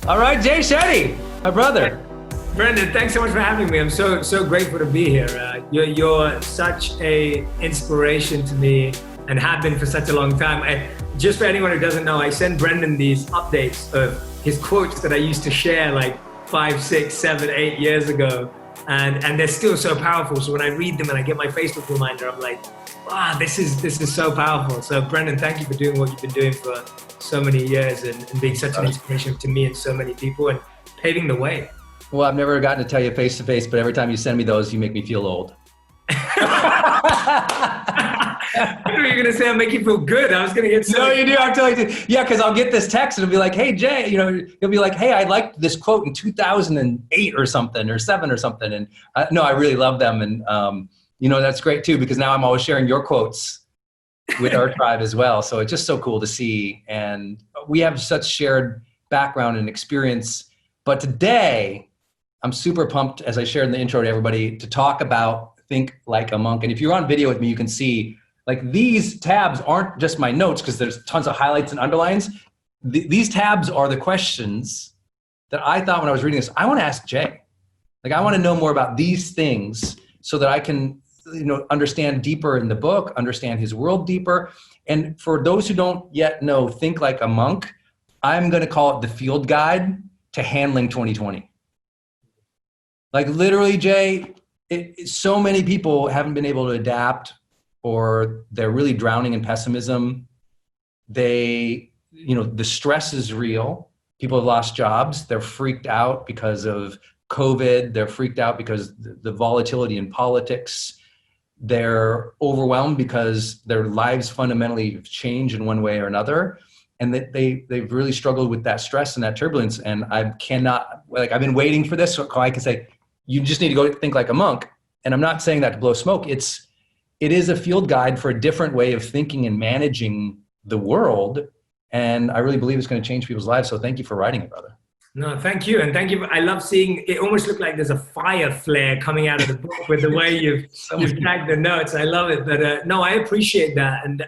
All right, Jay Shetty, my brother. Brendon, thanks so much for having me. I'm so grateful to be here. You're such a inspiration to me and have been for such a long time. And just for anyone who doesn't know, I send Brendon these updates of his quotes that I used to share like 5, 6, 7, 8 years ago. And they're still so powerful. So when I read them and I get my Facebook reminder, I'm like, wow, this is so powerful. So Brendon, thank you for doing what you've been doing for so many years and being such an inspiration to me and so many people and paving the way. Well, I've never gotten to tell you face to face, but every time you send me those, you make me feel old. I thought you were going to say I make you feel good. I was going to get so. No, you do. I'm telling you. Yeah, because I'll get this text and it'll be like, hey, Jay, he'll be like, hey, I liked this quote in 2008 or something or 7 or something. And no, I really love them. And, that's great too, because now I'm always sharing your quotes with our tribe as well. So it's just so cool to see. And we have such shared background and experience. But today, I'm super pumped, as I shared in the intro to everybody, to talk about Think Like a Monk. And if you're on video with me, you can see like these tabs aren't just my notes because there's tons of highlights and underlines. These tabs are the questions that I thought when I was reading this, I want to ask Jay. Like I want to know more about these things so that I can understand deeper in the book, understand his world deeper. And for those who don't yet know Think Like a Monk, I'm going to call it the field guide to handling 2020. Like literally, Jay, so many people haven't been able to adapt, or they're really drowning in pessimism. The stress is real. People have lost jobs. They're freaked out because of COVID. They're freaked out because the volatility in politics. They're overwhelmed because their lives fundamentally have changed in one way or another. And they've really struggled with that stress and that turbulence. And I've been waiting for this so I can say, you just need to go think like a monk. And I'm not saying that to blow smoke. It is a field guide for a different way of thinking and managing the world. And I really believe it's going to change people's lives. So thank you for writing it, brother. No, thank you. And thank you. I love seeing it. Almost look like there's a fire flare coming out of the book with the way you've tagged the notes. I love it. But no, I appreciate that. And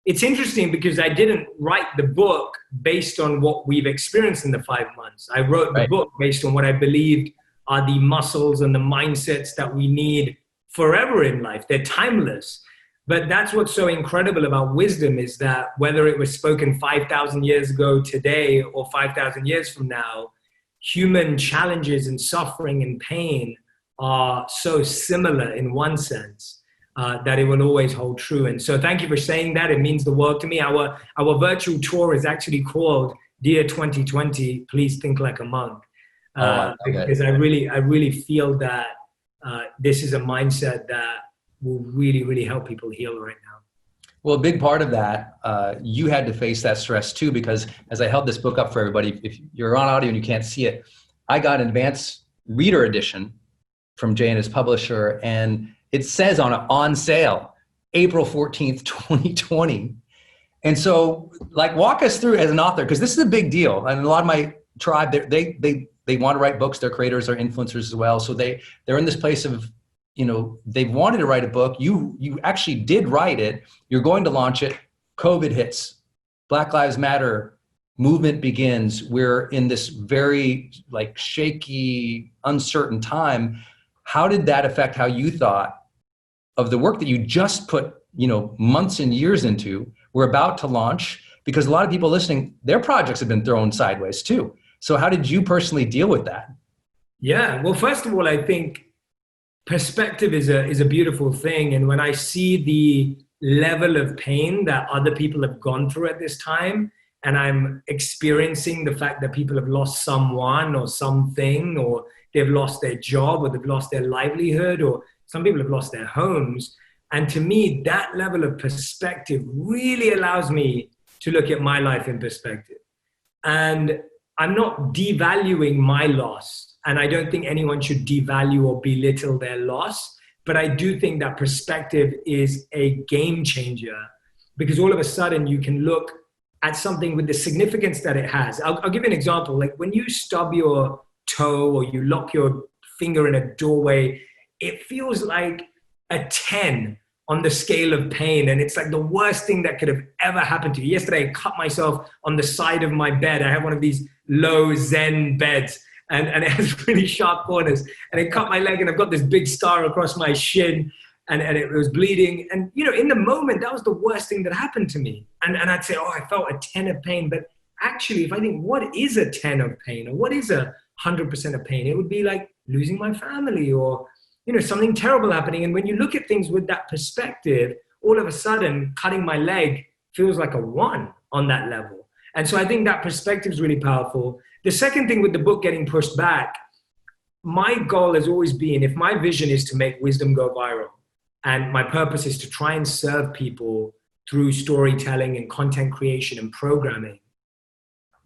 it's interesting because I didn't write the book based on what we've experienced in the 5 months. I wrote the book based on what I believed are the muscles and the mindsets that we need forever in life. They're timeless. But that's what's so incredible about wisdom is that whether it was spoken 5,000 years ago today or 5,000 years from now, human challenges and suffering and pain are so similar in one sense that it will always hold true. And so thank you for saying that. It means the world to me. Our virtual tour is actually called Dear 2020, Please Think Like a Monk. Because I really feel that this is a mindset that will really, really help people heal right now. Well, a big part of that, you had to face that stress too, because as I held this book up for everybody, if you're on audio and you can't see it, I got an advanced reader edition from Jay and his publisher, and it says on sale, April 14th, 2020. And so like walk us through as an author, because this is a big deal. And a lot of my tribe, they want to write books. They're creators, they're influencers as well. So they're in this place of, they wanted to write a book. You actually did write it. You're going to launch it. COVID hits. Black Lives Matter movement begins. We're in this very like shaky, uncertain time. How did that affect how you thought of the work that you just put, months and years into? We're about to launch, because a lot of people listening, their projects have been thrown sideways too. So how did you personally deal with that? Yeah, well, first of all, I think perspective is a beautiful thing. And when I see the level of pain that other people have gone through at this time, and I'm experiencing the fact that people have lost someone or something, or they've lost their job, or they've lost their livelihood, or some people have lost their homes. And to me, that level of perspective really allows me to look at my life in perspective. And I'm not devaluing my loss, and I don't think anyone should devalue or belittle their loss, but I do think that perspective is a game changer, because all of a sudden you can look at something with the significance that it has. I'll give you an example. Like when you stub your toe or you lock your finger in a doorway, it feels like a 10 on the scale of pain. And it's like the worst thing that could have ever happened to you. Yesterday, I cut myself on the side of my bed. I have one of these low Zen beds, and it has really sharp corners. And it cut my leg, and I've got this big scar across my shin, and it was bleeding. And, you know, in the moment, that was the worst thing that happened to me. And I'd say, oh, I felt a 10 of pain. But actually, if I think, what is a 10 of pain, or what is a 100% of pain? It would be like losing my family, or, you know, something terrible happening. And when you look at things with that perspective, all of a sudden cutting my leg feels like a 1 on that level. And so I think that perspective is really powerful. The second thing with the book getting pushed back, my goal has always been, if my vision is to make wisdom go viral, and my purpose is to try and serve people through storytelling and content creation and programming,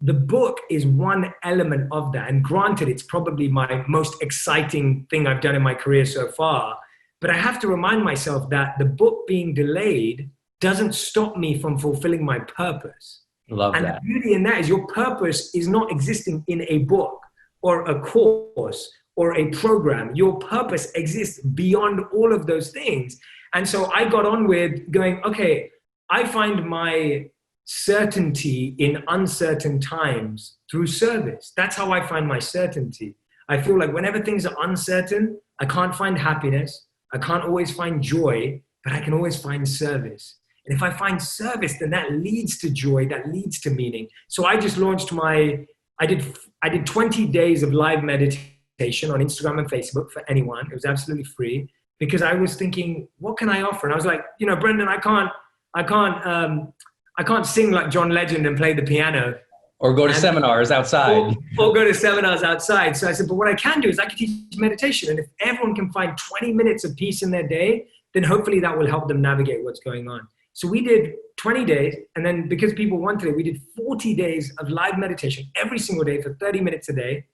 the book is one element of that. And granted, it's probably my most exciting thing I've done in my career so far. But I have to remind myself that the book being delayed doesn't stop me from fulfilling my purpose. Love and that. the beauty in that is your purpose is not existing in a book or a course or a program. Your purpose exists beyond all of those things. And so I got on with going, okay, I find my certainty in uncertain times through service. That's how I find my certainty. I feel like whenever things are uncertain, I can't find happiness. I can't always find joy, but I can always find service. And if I find service, then that leads to joy, that leads to meaning. So I just launched I did 20 days of live meditation on Instagram and Facebook for anyone. It was absolutely free, because I was thinking, what can I offer? And I was like, you know, Brendon, I can't sing like John Legend and play the piano. Or go to seminars outside. Or go to seminars outside. So I said, but what I can do is I can teach meditation. And if everyone can find 20 minutes of peace in their day, then hopefully that will help them navigate what's going on. So we did 20 days. And then because people wanted it, we did 40 days of live meditation every single day for 30 minutes a day.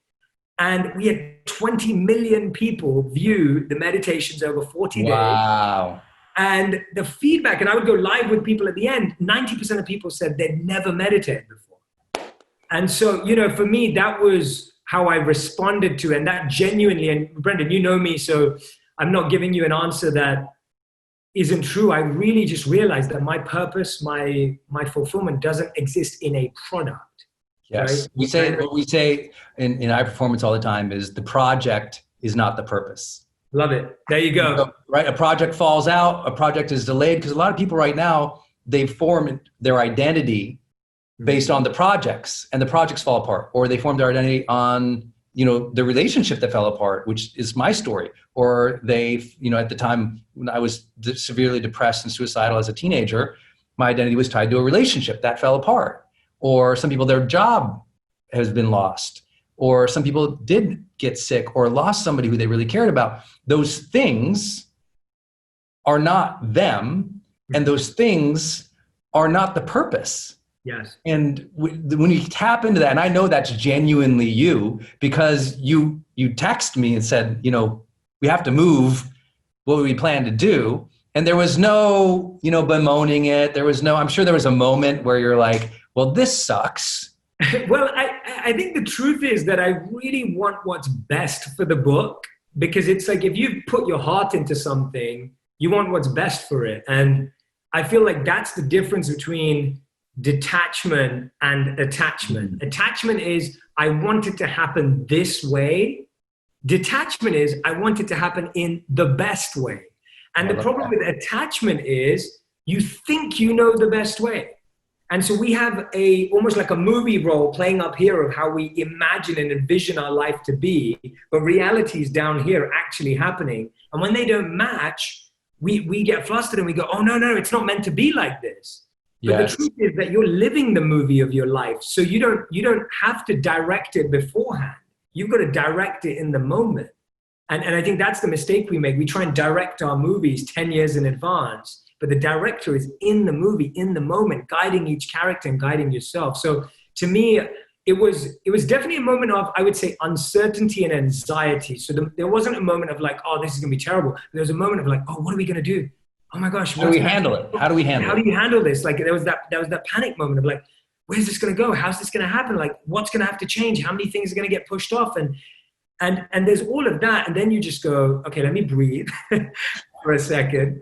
And we had 20 million people view the meditations over 40 days. Wow. And the feedback, and I would go live with people at the end, 90% of people said they'd never meditated before. And so, you know, for me, that was how I responded to it. And that genuinely, and Brendon, you know me, so I'm not giving you an answer that isn't true. I really just realized that my purpose, my fulfillment doesn't exist in a product. Yes. Right? What we say in high performance all the time is the project is not the purpose. Love it. There you go. So, right. A project falls out, a project is delayed, because a lot of people right now, they form their identity based on the projects, and the projects fall apart, or they form their identity on, you know, the relationship that fell apart, which is my story. Or they, you know, at the time when I was severely depressed and suicidal as a teenager, my identity was tied to a relationship that fell apart. Or some people, their job has been lost. Or some people did get sick or lost somebody who they really cared about. Those things are not them, and those things are not the purpose. Yes. And when you tap into that, and I know that's genuinely you, because you text me and said, you know, we have to move what we plan to do. And there was no, you know, bemoaning it. There was no, I'm sure there was a moment where you're like, well, this sucks. Well, I think the truth is that I really want what's best for the book, because it's like, if you put your heart into something, you want what's best for it. And I feel like that's the difference between detachment and attachment. Attachment is, I want it to happen this way. Detachment is, I want it to happen in the best way. And the problem with attachment is, you think you know the best way. And so we have almost like a movie role playing up here of how we imagine and envision our life to be, but reality is down here actually happening. And when they don't match, we get flustered and we go, oh, no, it's not meant to be like this. But Yes. the truth is that you're living the movie of your life. So you don't have to direct it beforehand. You've got to direct it in the moment. And I think that's the mistake we make. We try and direct our movies 10 years in advance. But the director is in the movie, in the moment, guiding each character and guiding yourself. So to me, it was definitely a moment of, I would say, uncertainty and anxiety. So there wasn't a moment of like, oh, this is going to be terrible. There was a moment of like, oh, what are we going to do? Oh my gosh. How do we handle it? How do we handle it? How do you handle this? Like there was that panic moment of like, where's this going to go? How's this going to happen? Like what's going to have to change? How many things are going to get pushed off? And there's all of that. And then you just go, okay, let me breathe. for a second.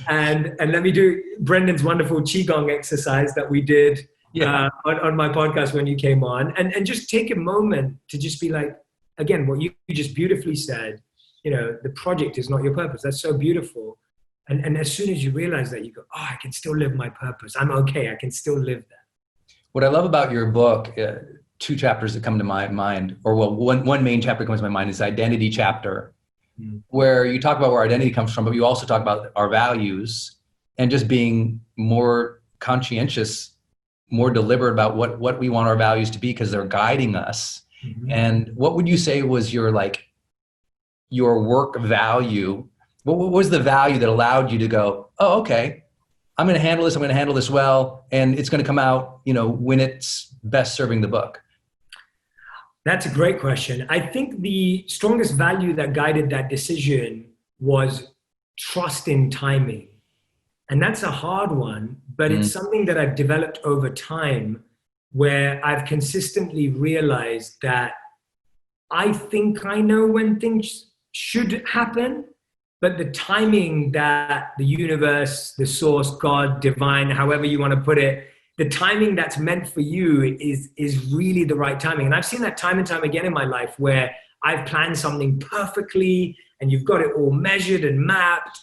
And let me do Brendon's wonderful Qigong exercise that we did on my podcast when you came on. And just take a moment to just be like, again, what you just beautifully said, the project is not your purpose. That's so beautiful. And as soon as you realize that, you go, oh, I can still live my purpose. I'm okay. I can still live that. What I love about your book, two chapters that come to my mind, or well, one main chapter comes to my mind is Identity Chapter, where you talk about where identity comes from, but you also talk about our values and just being more conscientious, more deliberate about what we want our values to be because they're guiding us. And what would you say was your work value? What was the value that allowed you to go, oh, okay, I'm going to handle this. I'm going to handle this well. And it's going to come out, when it's best serving the book. That's a great question. I think the strongest value that guided that decision was trust in timing. And that's a hard one, but it's something that I've developed over time where I've consistently realized that I think I know when things should happen, but the timing that the universe, the source, God, divine, however you want to put it, the timing that's meant for you is really the right timing. And I've seen that time and time again in my life where I've planned something perfectly and you've got it all measured and mapped.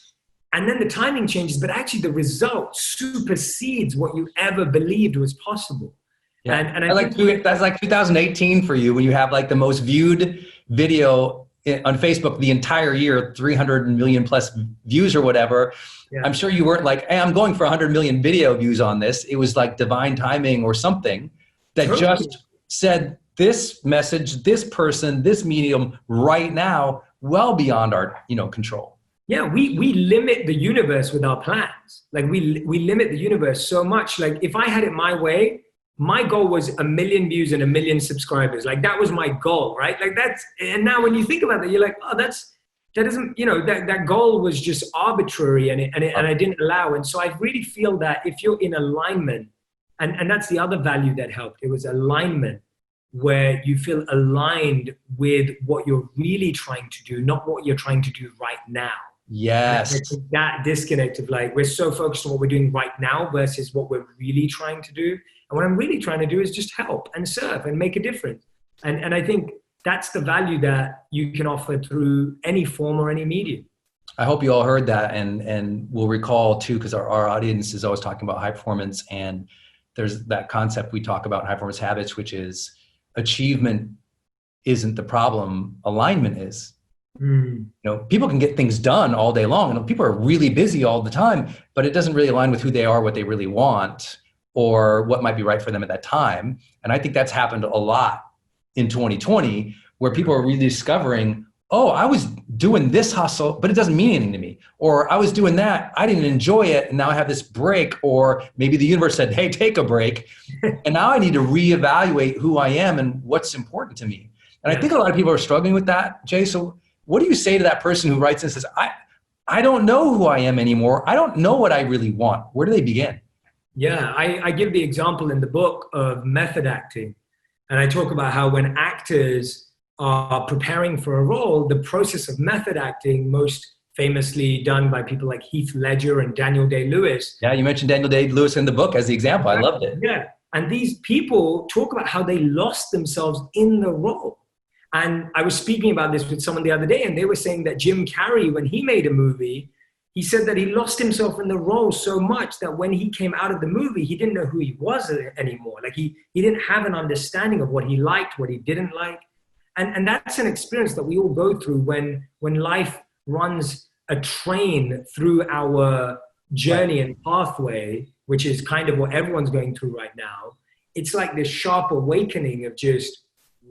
And then the timing changes, but actually the result supersedes what you ever believed was possible. Yeah. And I think that's like 2018 for you when you have like the most viewed video on Facebook the entire year, 300 million plus views or whatever. Yeah. I'm sure you weren't like, hey, I'm going for 100 million video views on this. It was like divine timing or something that just said this message, this person, this medium right now, well beyond our, control. Yeah, we limit the universe with our plans. Like we limit the universe so much. Like if I had it my way, my goal was 1 million views and 1 million subscribers. Like that was my goal, right? Like and now when you think about that, you're like, oh, that doesn't, that goal was just arbitrary and I didn't allow. And so I really feel that if you're in alignment, and that's the other value that helped, it was alignment, where you feel aligned with what you're really trying to do, not what you're trying to do right now. Yes. That disconnect of like, we're so focused on what we're doing right now versus what we're really trying to do. And what I'm really trying to do is just help and serve and make a difference. And I think that's the value that you can offer through any form or any medium. I hope you all heard that and will recall too, because our audience is always talking about high performance, and there's that concept we talk about in high performance habits, which is achievement isn't the problem, alignment is. People can get things done all day long, and people are really busy all the time, but it doesn't really align with who they are, what they really want, or what might be right for them at that time. And I think that's happened a lot in 2020, where people are rediscovering, oh, I was doing this hustle, but it doesn't mean anything to me. Or I was doing that, I didn't enjoy it, and now I have this break. Or maybe the universe said, hey, take a break. And now I need to reevaluate who I am and what's important to me. And I think a lot of people are struggling with that, Jay. So what do you say to that person who writes and says, I don't know who I am anymore. I don't know what I really want. Where do they begin? Yeah, I give the example in the book of method acting. And I talk about how when actors are preparing for a role, the process of method acting, most famously done by people like Heath Ledger and Daniel Day-Lewis. Yeah, you mentioned Daniel Day-Lewis in the book as the example. I loved it. Yeah, and these people talk about how they lost themselves in the role. And I was speaking about this with someone the other day, and they were saying that Jim Carrey, when he made a movie, he said that he lost himself in the role so much that when he came out of the movie, he didn't know who he was anymore. Like he didn't have an understanding of what he liked, what he didn't like. And that's an experience that we all go through when life runs a train through our journey and pathway, which is kind of what everyone's going through right now. It's like this sharp awakening of just,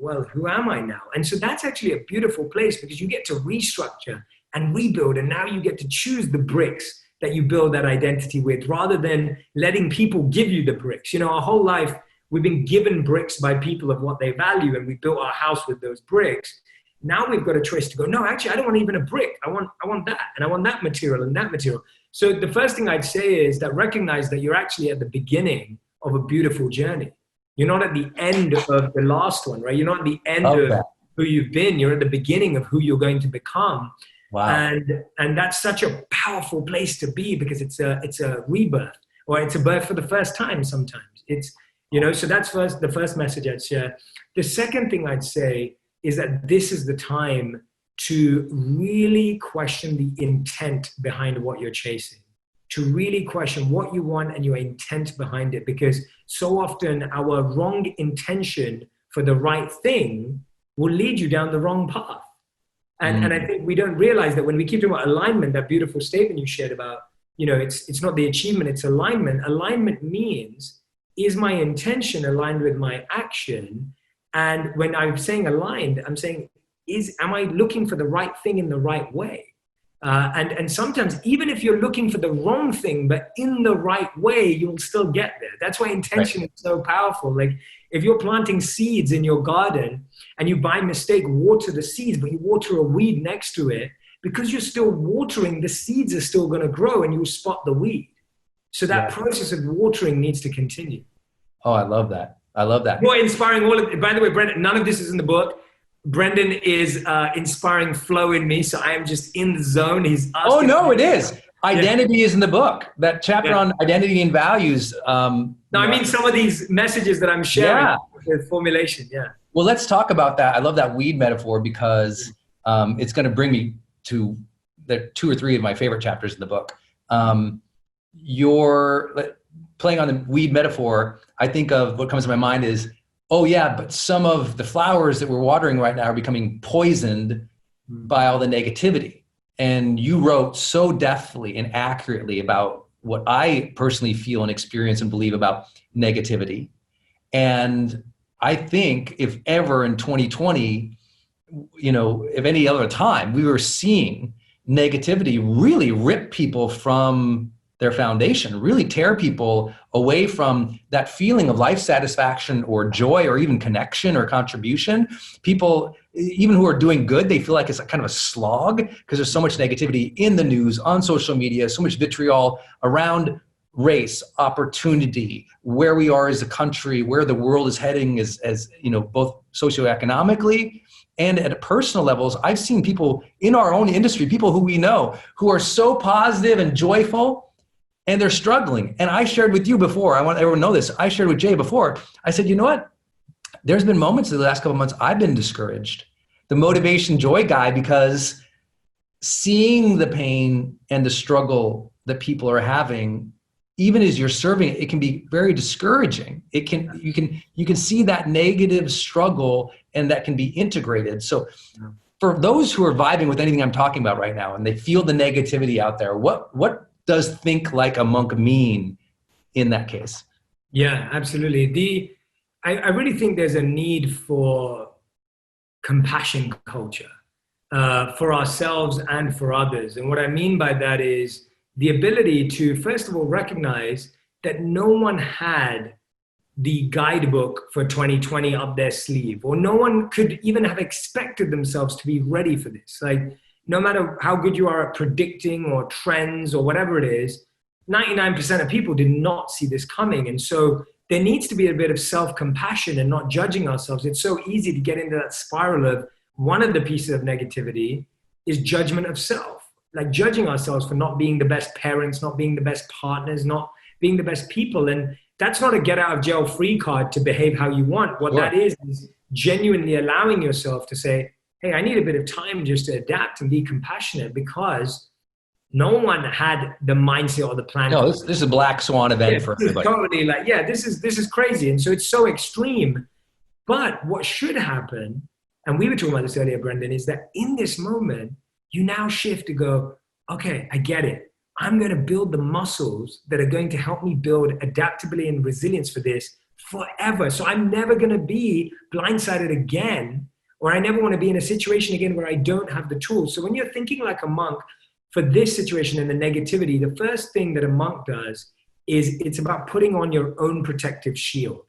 well, who am I now? And so that's actually a beautiful place because you get to restructure and rebuild. And now you get to choose the bricks that you build that identity with rather than letting people give you the bricks. Our whole life, we've been given bricks by people of what they value, and we built our house with those bricks. Now we've got a choice to go, no, actually, I don't want even a brick. I want that, and I want that material and that material. So the first thing I'd say is that recognize that you're actually at the beginning of a beautiful journey. You're not at the end of the last one, right? You're not at the end of who you've been. You're at the beginning of who you're going to become. Wow. And that's such a powerful place to be, because it's a rebirth, or it's a birth for the first time. Sometimes it's, so that's the first message I'd share. The second thing I'd say is that this is the time to really question the intent behind what you're chasing, to really question what you want and your intent behind it, because so often our wrong intention for the right thing will lead you down the wrong path. And I think we don't realize that when we keep talking about alignment, that beautiful statement you shared about, it's not the achievement, it's alignment. Alignment means, is my intention aligned with my action? And when I'm saying aligned, I'm saying, am I looking for the right thing in the right way? And sometimes, even if you're looking for the wrong thing, but in the right way, you'll still get there. That's why intention is so powerful. Like, if you're planting seeds in your garden and you by mistake water the seeds, but you water a weed next to it, because you're still watering, the seeds are still going to grow and you'll spot the weed. So that process of watering needs to continue. Oh, I love that. I love that. More inspiring. By the way, Brendon, none of this is in the book. Brendon is inspiring flow in me, so I am just in the zone. He's asking. Oh no, it is. Identity is in the book. That chapter on identity and values. No, I mean some of these messages that I'm sharing with formulation. Yeah. Well, let's talk about that. I love that weed metaphor, because it's going to bring me to the 2 or 3 of my favorite chapters in the book. You're playing on the weed metaphor. I think of what comes to my mind is, oh yeah, but some of the flowers that we're watering right now are becoming poisoned by all the negativity. And you wrote so deftly and accurately about what I personally feel and experience and believe about negativity. And I think if ever in 2020, if any other time, we were seeing negativity really rip people from their foundation, really tear people away from that feeling of life satisfaction or joy or even connection or contribution. People, even who are doing good, they feel like it's a kind of a slog because there's so much negativity in the news, on social media, so much vitriol around race, opportunity, where we are as a country, where the world is heading as both socioeconomically and at personal levels. I've seen people in our own industry, people who we know, who are so positive and joyful, and they're struggling. And I shared with you before, I want everyone to know this, I shared with Jay before, I said, you know what? There's been moments in the last couple of months I've been discouraged. The motivation joy guy, because seeing the pain and the struggle that people are having, even as you're serving it can be very discouraging. You can see that negative struggle, and that can be integrated. So for those who are vibing with anything I'm talking about right now, and they feel the negativity out there, what does think like a monk mean in that case? Yeah, absolutely. I really think there's a need for compassion culture for ourselves and for others. And what I mean by that is the ability to, first of all, recognize that no one had the guidebook for 2020 up their sleeve, or no one could even have expected themselves to be ready for this. Like, no matter how good you are at predicting or trends or whatever it is, 99% of people did not see this coming. And so there needs to be a bit of self-compassion and not judging ourselves. It's so easy to get into that spiral of, one of the pieces of negativity is judgment of self, like judging ourselves for not being the best parents, not being the best partners, not being the best people. And that's not a get out of jail free card to behave how you want. What that is genuinely allowing yourself to say, hey, I need a bit of time just to adapt and be compassionate, because no one had the mindset or the plan. No, this is a black swan event for everybody. Totally like, this is crazy. And so it's so extreme. But what should happen, and we were talking about this earlier, Brendon, is that in this moment, you now shift to go, okay, I get it. I'm going to build the muscles that are going to help me build adaptability and resilience for this forever. So I'm never going to be blindsided again, or I never want to be in a situation again where I don't have the tools. So when you're thinking like a monk for this situation and the negativity, the first thing that a monk does is it's about putting on your own protective shield.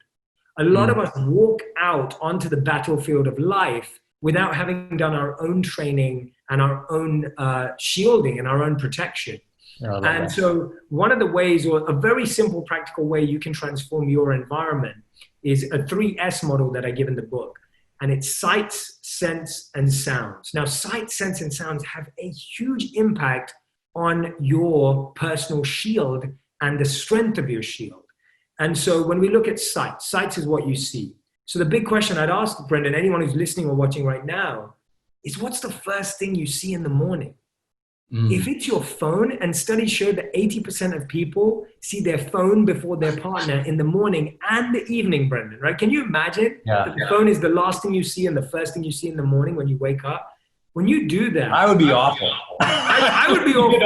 A lot of us walk out onto the battlefield of life without having done our own training and our own shielding and our own protection. And so one of the ways, or a very simple practical way you can transform your environment, is a 3S model that I give in the book. and it's sights, scents, and sounds. Now, sight, sense, and sounds have a huge impact on your personal shield and the strength of your shield. And so when we look at sight, sight is what you see. So the big question I'd ask, Brendon, anyone who's listening or watching right now, is what's the first thing you see in the morning? If it's your phone, and studies show that 80% of people see their phone before their partner in the morning and the evening, Brendon, right? Can you imagine that the phone is the last thing you see and the first thing you see in the morning when you wake up? When you do that, I would be awful. I would be awful.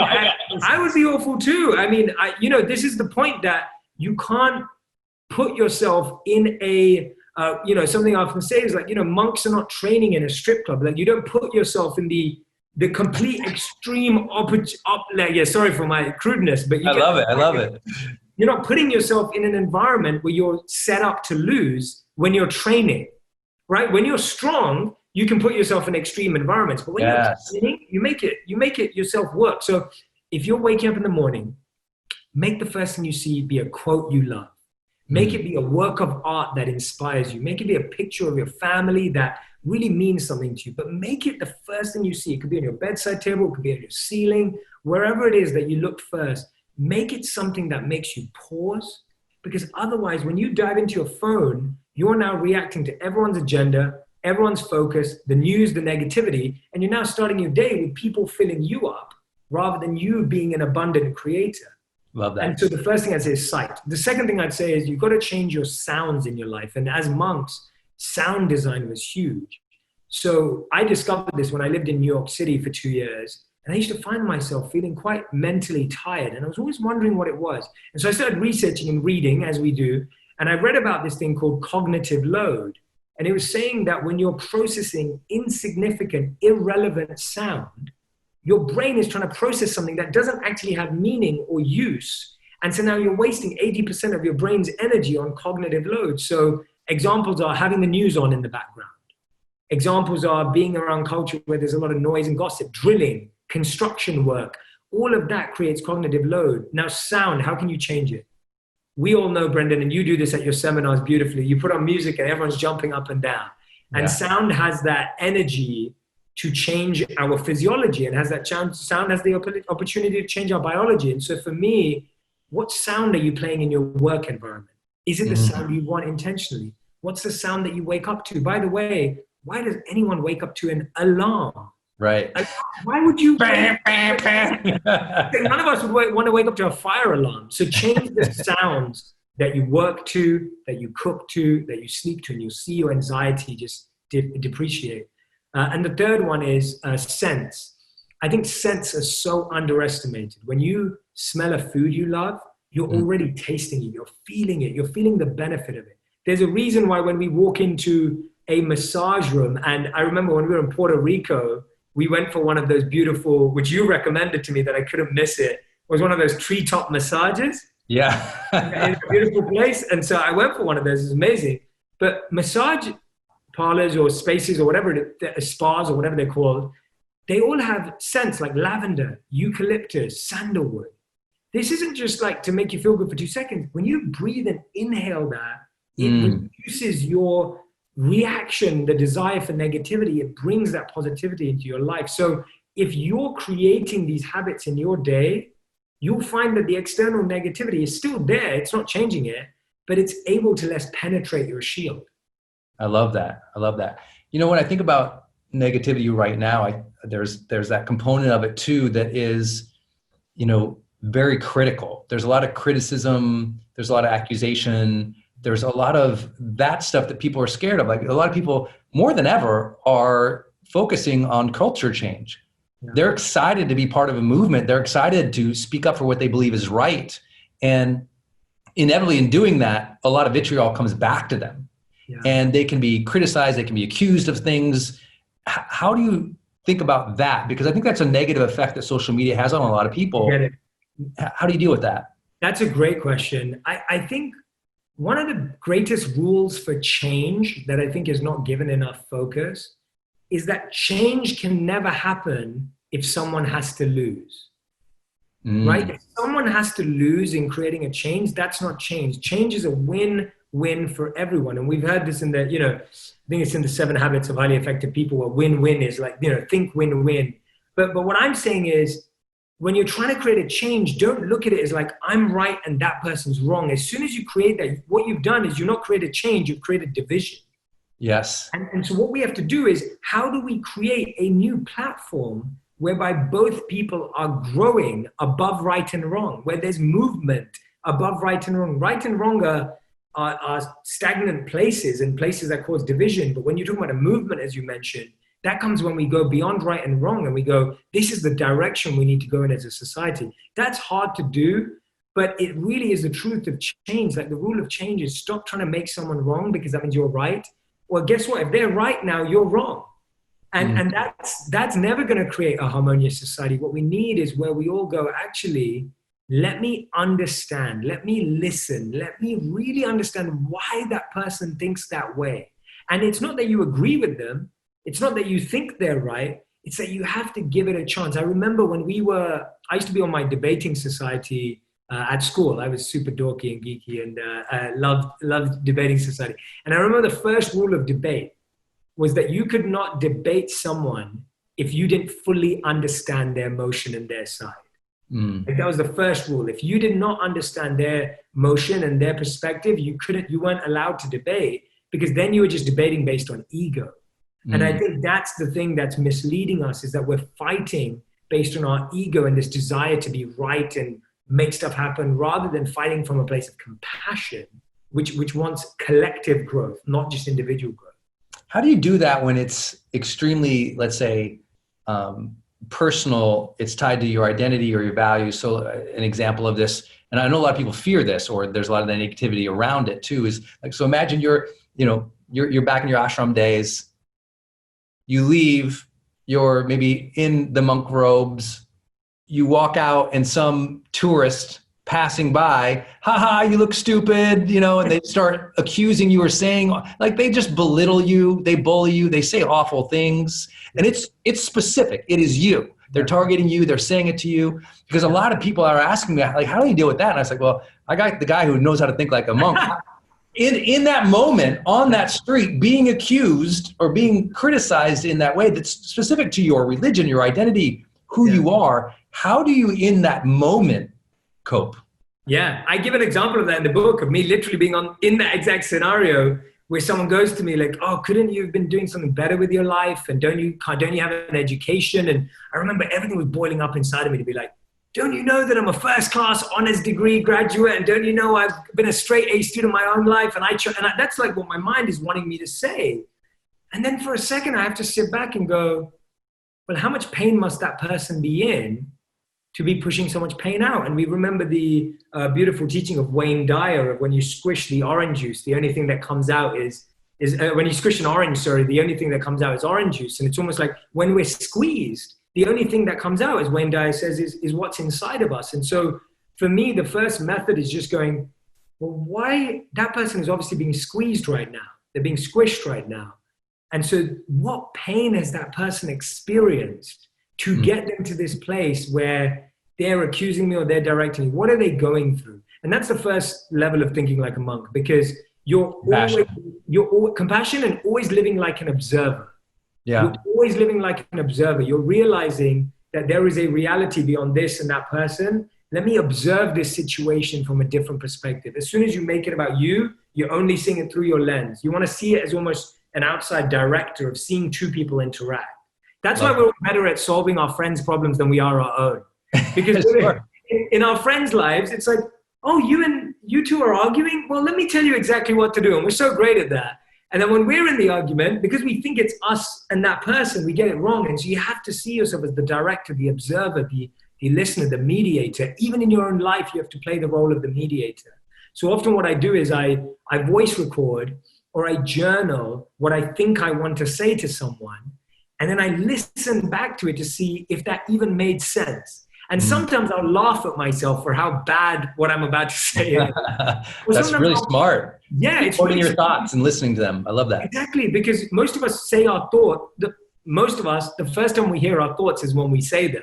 I would be awful too. I mean, this is the point that you can't put yourself in a, something I often say is like, monks are not training in a strip club. Like, you don't put yourself in the complete extreme sorry for my crudeness, but I love it. You're not putting yourself in an environment where you're set up to lose when you're training, right? When you're strong, you can put yourself in extreme environments, but when you're training, you make it yourself work. So if you're waking up in the morning, make the first thing you see be a quote you love. Make it be a work of art that inspires you. Make it be a picture of your family that really means something to you, but make it the first thing you see. It could be on your bedside table, it could be on your ceiling, wherever it is that you look first. Make it something that makes you pause, because otherwise when you dive into your phone, you're now reacting to everyone's agenda, everyone's focus, the news, the negativity, and you're now starting your day with people filling you up rather than you being an abundant creator. Love that. And so the first thing I'd say is sight. The second thing I'd say is you've got to change your sounds in your life. And as monks, sound design was huge. So I discovered this when I lived in New York City for 2 years. And I used to find myself feeling quite mentally tired. And I was always wondering what it was. And so I started researching and reading, as we do. And I read about this thing called cognitive load. And it was saying that when you're processing insignificant, irrelevant sound, your brain is trying to process something that doesn't actually have meaning or use. And so now you're wasting 80% of your brain's energy on cognitive load. So examples are having the news on in the background. Examples are being around culture where there's a lot of noise and gossip, drilling, construction work. All of that creates cognitive load. Now sound, how can you change it? We all know, Brendon, and you do this at your seminars beautifully. You put on music and everyone's jumping up and down. And sound has that energy to change our physiology, and has that sound has the opportunity to change our biology. And so for me, what sound are you playing in your work environment? Is it the sound you want intentionally? What's the sound that you wake up to? By the way, why does anyone wake up to an alarm? Right. Why would you? None of us would want to wake up to a fire alarm. So change the sounds that you work to, that you cook to, that you sleep to, and you'll see your anxiety just depreciate. And the third one is scents. I think scents are so underestimated. When you smell a food you love, you're already tasting it. You're feeling it. You're feeling the benefit of it. There's a reason why when we walk into a massage room, and I remember when we were in Puerto Rico, we went for one of those beautiful, which you recommended to me that I couldn't miss it, was one of those treetop massages. Yeah. In a beautiful place. And so I went for one of those. It's amazing. But massage parlors or spaces or whatever, spas or whatever they're called, they all have scents like lavender, eucalyptus, sandalwood. This isn't just like to make you feel good for 2 seconds. When you breathe and inhale that, it reduces your reaction, the desire for negativity. It brings that positivity into your life. So if you're creating these habits in your day, you'll find that the external negativity is still there. It's not changing it, but it's able to less penetrate your shield. I love that. I love that. You know, when I think about negativity right now, there's that component of it too that is, very critical. There's a lot of criticism. There's a lot of accusation. There's a lot of that stuff that people are scared of. Like a lot of people, more than ever, are focusing on culture change. Yeah. They're excited to be part of a movement. They're excited to speak up for what they believe is right. And inevitably in doing that, a lot of vitriol comes back to them. Yeah. And they can be criticized. They can be accused of things. How do you think about that? Because I think that's a negative effect that social media has on a lot of people. I get it. How do you deal with that? That's a great question. I think one of the greatest rules for change that I think is not given enough focus is that change can never happen if someone has to lose. Right? If someone has to lose in creating a change, that's not change. Change is a win win for everyone. And we've heard this in the, I think it's in the 7 Habits of Highly Effective People, where win-win is like, think win-win. But what I'm saying is, when you're trying to create a change, don't look at it as like, I'm right and that person's wrong. As soon as you create that, what you've done is you've not created change, you've created division. Yes. And so what we have to do is, how do we create a new platform whereby both people are growing above right and wrong, where there's movement above right and wrong? Right and wrong are stagnant places and places that cause division. But when you're talking about a movement, as you mentioned, that comes when we go beyond right and wrong and we go, this is the direction we need to go in as a society. That's hard to do, but it really is the truth of change. Like, the rule of change is, stop trying to make someone wrong because that means you're right. Well, guess what? If they're right now, you're wrong. And that's never going to create a harmonious society. What we need is where we all go, actually, let me understand, let me listen, let me really understand why that person thinks that way. And it's not that you agree with them. It's not that you think they're right. It's that you have to give it a chance. I remember when I used to be on my debating society at school. I was super dorky and geeky and loved debating society. And I remember the first rule of debate was that you could not debate someone if you didn't fully understand their motion and their side. Like, that was the first rule. If you did not understand their motion and their perspective, you weren't allowed to debate, because then you were just debating based on ego. And I think that's the thing that's misleading us, is that we're fighting based on our ego and this desire to be right and make stuff happen, rather than fighting from a place of compassion, which wants collective growth, not just individual growth. How do you do that when it's extremely, let's say, personal, it's tied to your identity or your values? So an example of this, and I know a lot of people fear this, or there's a lot of that negativity around it too, is like, so imagine you're back in your ashram days, you leave, you're maybe in the monk robes, you walk out and some tourist passing by, haha, you look stupid, and they start accusing you or saying, like, they just belittle you, they bully you, they say awful things. And it's specific. It is you. They're targeting you. They're saying it to you. Because a lot of people are asking me, like, how do you deal with that? And I was like, well, I got the guy who knows how to think like a monk. In that moment, on that street, being accused or being criticized in that way that's specific to your religion, your identity, who you are, how do you, in that moment, cope? Yeah, I give an example of that in the book, of me literally being in that exact scenario where someone goes to me like, oh, couldn't you have been doing something better with your life? And don't you have an education? And I remember everything was boiling up inside of me to be like, don't you know that I'm a first-class honors degree graduate? And don't you know I've been a straight A student my own life? And that's like what my mind is wanting me to say. And then for a second, I have to sit back and go, well, how much pain must that person be in to be pushing so much pain out? And we remember the beautiful teaching of Wayne Dyer of when you squish the orange juice, the only thing that comes out is when you squish an orange, the only thing that comes out is orange juice. And it's almost like when we're squeezed, the only thing that comes out, as Wayne Dyer says, is what's inside of us. And so for me, the first method is just going, well, why that person is obviously being squeezed right now. They're being squished right now. And so what pain has that person experienced to get them to this place where they're accusing me or they're directing me? What are they going through? And that's the first level of thinking like a monk, because you're always compassion and always living like an observer. Yeah. You're always living like an observer. You're realizing that there is a reality beyond this and that person. Let me observe this situation from a different perspective. As soon as you make it about you, you're only seeing it through your lens. You want to see it as almost an outside director of seeing two people interact. That's why we're better at solving our friends' problems than we are our own. Because in our friends' lives, it's like, oh, you two are arguing? Well, let me tell you exactly what to do. And we're so great at that. And then when we're in the argument, because we think it's us and that person, we get it wrong. And so you have to see yourself as the director, the observer, the listener, the mediator. Even in your own life, you have to play the role of the mediator. So often what I do is I voice record or I journal what I think I want to say to someone. And then I listen back to it to see if that even made sense. And sometimes I'll laugh at myself for how bad what I'm about to say is. That's really smart. Yeah. It's recording your thoughts and listening to them. I love that. Exactly. Because most of us say our thought. Most of us, the first time we hear our thoughts is when we say them.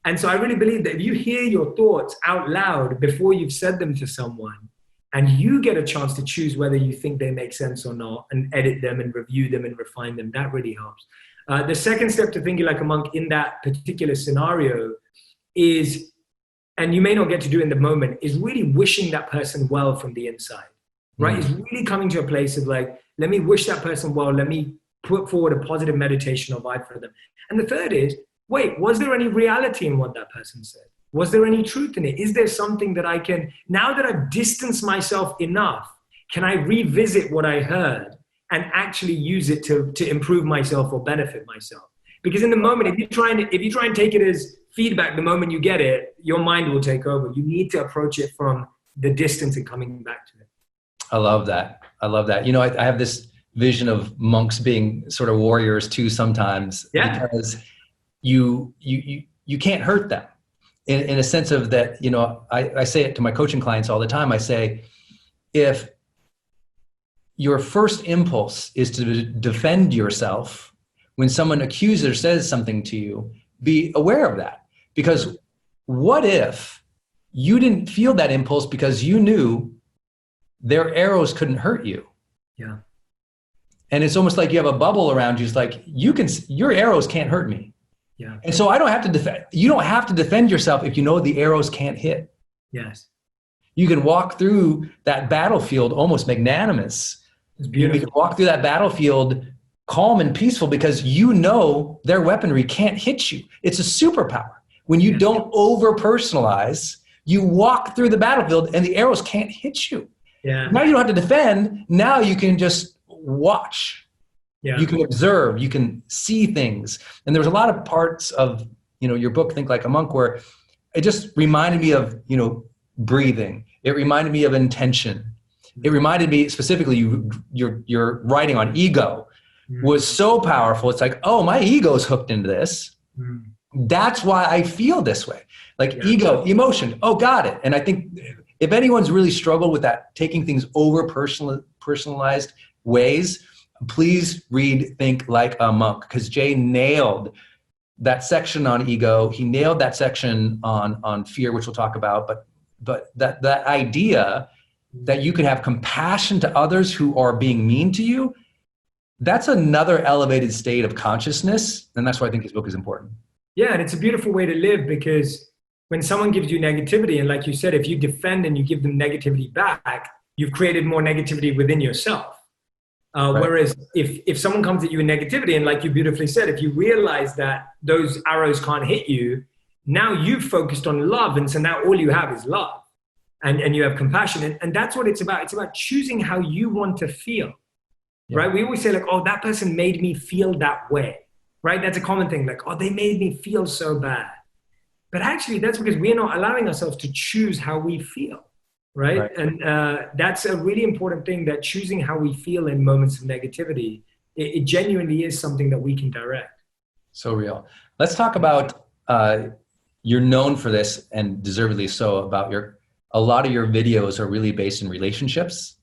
And so I really believe that if you hear your thoughts out loud before you've said them to someone, and you get a chance to choose whether you think they make sense or not, and edit them and review them and refine them. That really helps. The second step to thinking like a monk in that particular scenario is, and you may not get to do in the moment, is really wishing that person well from the inside, right? It's really coming to a place of like, let me wish that person well. Let me put forward a positive meditation or vibe for them. And the third is, wait, was there any reality in what that person said? Was there any truth in it? Is there something that I can, now that I've distanced myself enough, can I revisit what I heard and actually use it to improve myself or benefit myself? Because in the moment, if you try and take it as feedback, the moment you get it, your mind will take over. You need to approach it from the distance and coming back to it. I love that. I love that. You know, I have this vision of monks being sort of warriors too sometimes, because you can't hurt them. In a sense of that, you know, I say it to my coaching clients all the time. I say, if your first impulse is to defend yourself when someone accuses or says something to you, be aware of that. Because what if you didn't feel that impulse because you knew their arrows couldn't hurt you? Yeah. And it's almost like you have a bubble around you. It's like, your arrows can't hurt me. Yeah. And so I don't have to defend. You don't have to defend yourself if you know the arrows can't hit. Yes. You can walk through that battlefield almost magnanimous. It's beautiful. You can walk through that battlefield calm and peaceful because you know their weaponry can't hit you. It's a superpower. When you don't over-personalize, you walk through the battlefield and the arrows can't hit you. Yeah. Now you don't have to defend. Now you can just watch. Yeah. You can observe, you can see things. And there was a lot of parts of, you know, your book, Think Like a Monk, where it just reminded me of, you know, breathing. It reminded me of intention. It reminded me specifically, your writing on ego was so powerful. It's like, oh, my ego's hooked into this. That's why I feel this way. Like ego, emotion. Oh, got it. And I think if anyone's really struggled with that, taking things over personalized ways, please read Think Like a Monk, because Jay nailed that section on ego. He nailed that section on fear, which we'll talk about. But that idea that you can have compassion to others who are being mean to you, that's another elevated state of consciousness. And that's why I think his book is important. Yeah, and it's a beautiful way to live, because when someone gives you negativity, and like you said, if you defend and you give them negativity back, you've created more negativity within yourself. Right. Whereas if someone comes at you in negativity, and like you beautifully said, if you realize that those arrows can't hit you, now you've focused on love. And so now all you have is love, and you have compassion. And that's what it's about. It's about choosing how you want to feel, right? We always say like, oh, that person made me feel that way, right? That's a common thing. Like, oh, they made me feel so bad. But actually that's because we're not allowing ourselves to choose how we feel. Right. And that's a really important thing, that choosing how we feel in moments of negativity, it genuinely is something that we can direct. So real. Let's talk about, you're known for this, and deservedly so, about a lot of your videos are really based in relationships.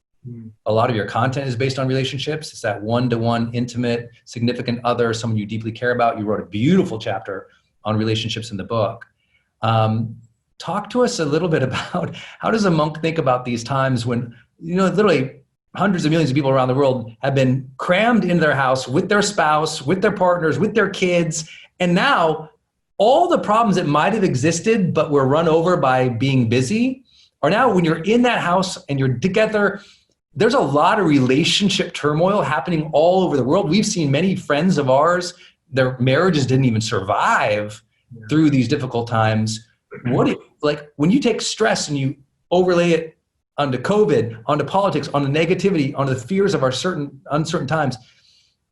A lot of your content is based on relationships. It's that one-to-one, intimate, significant other, someone you deeply care about. You wrote a beautiful chapter on relationships in the book. Talk to us a little bit about, how does a monk think about these times when, you know, literally hundreds of millions of people around the world have been crammed in their house with their spouse, with their partners, with their kids. And now all the problems that might have existed but were run over by being busy are now, when you're in that house and you're together, there's a lot of relationship turmoil happening all over the world. We've seen many friends of ours, their marriages didn't even survive through these difficult times. Like when you take stress and you overlay it onto COVID, onto politics, on the negativity, on the fears of our uncertain times,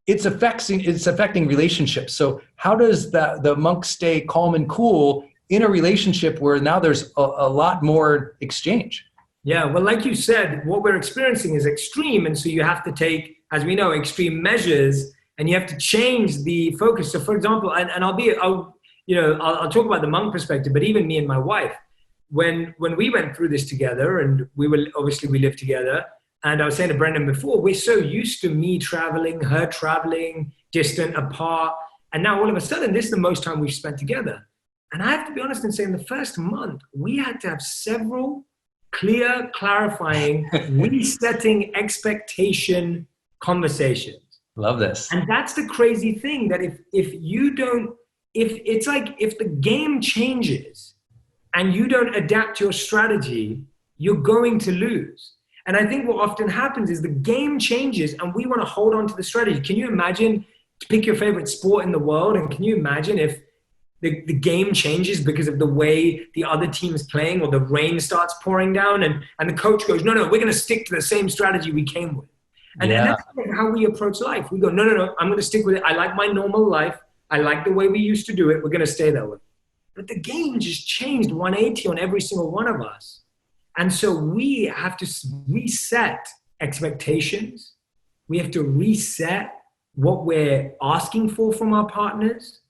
it's affecting relationships. So how does the monk stay calm and cool in a relationship where now there's a lot more exchange? Yeah, well, like you said, what we're experiencing is extreme. And so you have to take, as we know, extreme measures, and you have to change the focus. So for example, and I'll talk about the monk perspective, but even me and my wife, when we went through this together, and we lived together, and I was saying to Brendon before, we're so used to me traveling, her traveling, distant, apart, and now all of a sudden, this is the most time we've spent together. And I have to be honest and say, in the first month, we had to have several clear, clarifying, resetting expectation conversations. Love this. And that's the crazy thing, that if you don't, if the game changes and you don't adapt your strategy, you're going to lose. And I think what often happens is the game changes and we want to hold on to the strategy. Can you imagine, pick your favorite sport in the world, and can you imagine if the game changes because of the way the other team is playing, or the rain starts pouring down and the coach goes, no, we're going to stick to the same strategy we came with. And that's how we approach life. We go, no, I'm going to stick with it. I like my normal life. I like the way we used to do it. We're going to stay that way. But the game just changed 180 on every single one of us. And so we have to reset expectations. We have to reset what we're asking for from our partners.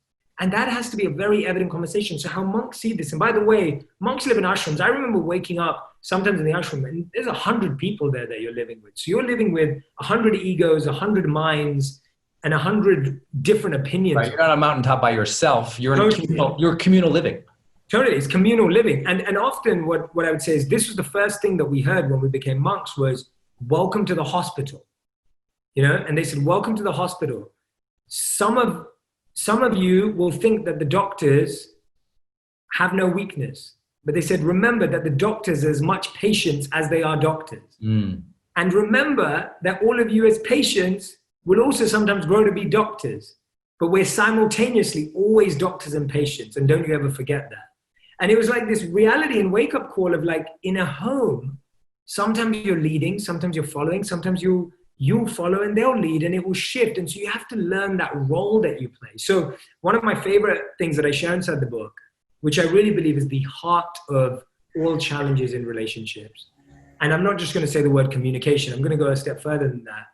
And that has to be a very evident conversation. So how monks see this, and by the way, monks live in ashrams. I remember waking up sometimes in the ashram and there's 100 people there that you're living with. So you're living with 100 egos, 100 minds, and 100 different opinions. Right. You're not on a mountaintop by yourself. You're in communal living. Totally, it's communal living. And often what I would say is, this was the first thing that we heard when we became monks was, welcome to the hospital. And they said, welcome to the hospital. Some of you will think that the doctors have no weakness, but they said, remember that the doctors are as much patients as they are doctors. And remember that all of you as patients will also sometimes grow to be doctors, but we're simultaneously always doctors and patients. And don't you ever forget that. And it was like this reality and wake up call of, like, in a home, sometimes you're leading, sometimes you're following, sometimes you'll follow and they'll lead, and it will shift. And so you have to learn that role that you play. So one of my favorite things that I share inside the book, which I really believe is the heart of all challenges in relationships. And I'm not just going to say the word communication. I'm going to go a step further than that.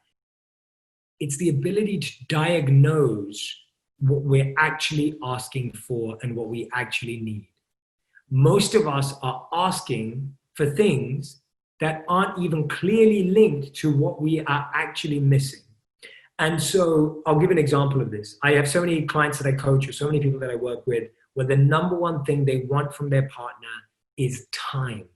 It's the ability to diagnose what we're actually asking for and what we actually need. Most of us are asking for things that aren't even clearly linked to what we are actually missing. And so I'll give an example of this. I have so many clients that I coach, or so many people that I work with, where the number one thing they want from their partner is time.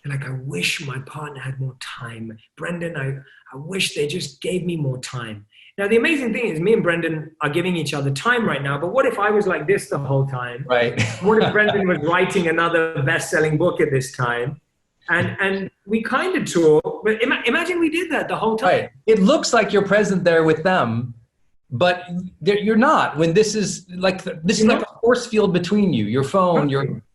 They're like, I wish my partner had more time. Brendon, I wish they just gave me more time. Now, the amazing thing is, me and Brendon are giving each other time right now, but what if I was like this the whole time? Right. What if Brendon was writing another best-selling book at this time? And we kind of talk, but imagine we did that the whole time. Right. It looks like you're present there with them, but you're not. When this is like a force field between you, your phone,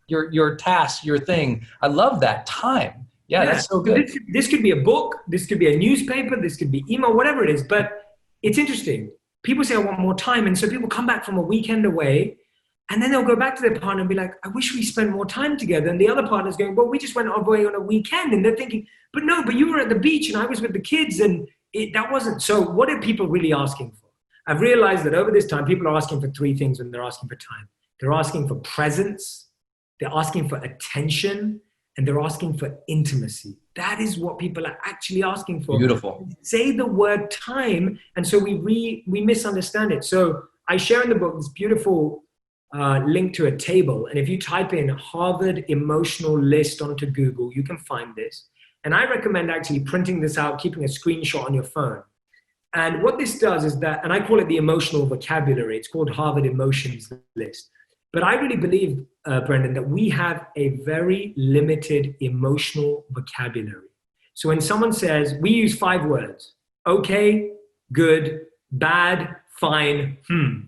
your task, your thing. I love that time. Yeah, that's so good. This could be a book, this could be a newspaper, this could be email, whatever it is. But it's interesting. People say, I want more time. And so people come back from a weekend away, and then they'll go back to their partner and be like, I wish we spent more time together. And the other partner's going, well, we just went away on a weekend. And they're thinking, but you were at the beach and I was with the kids, and that wasn't. So what are people really asking for? I've realized that over this time, people are asking for three things when they're asking for time. They're asking for presence, they're asking for attention, and they're asking for intimacy. That is what people are actually asking for. Beautiful. Say the word time, and so we misunderstand it. So I share in the book this beautiful link to a table, and if you type in Harvard emotional list onto Google, you can find this. And I recommend actually printing this out, keeping a screenshot on your phone. And what this does is that, and I call it the emotional vocabulary, it's called Harvard Emotions List. But I really believe, Brendon, that we have a very limited emotional vocabulary. So when someone says, we use 5 words, okay, good, bad, fine,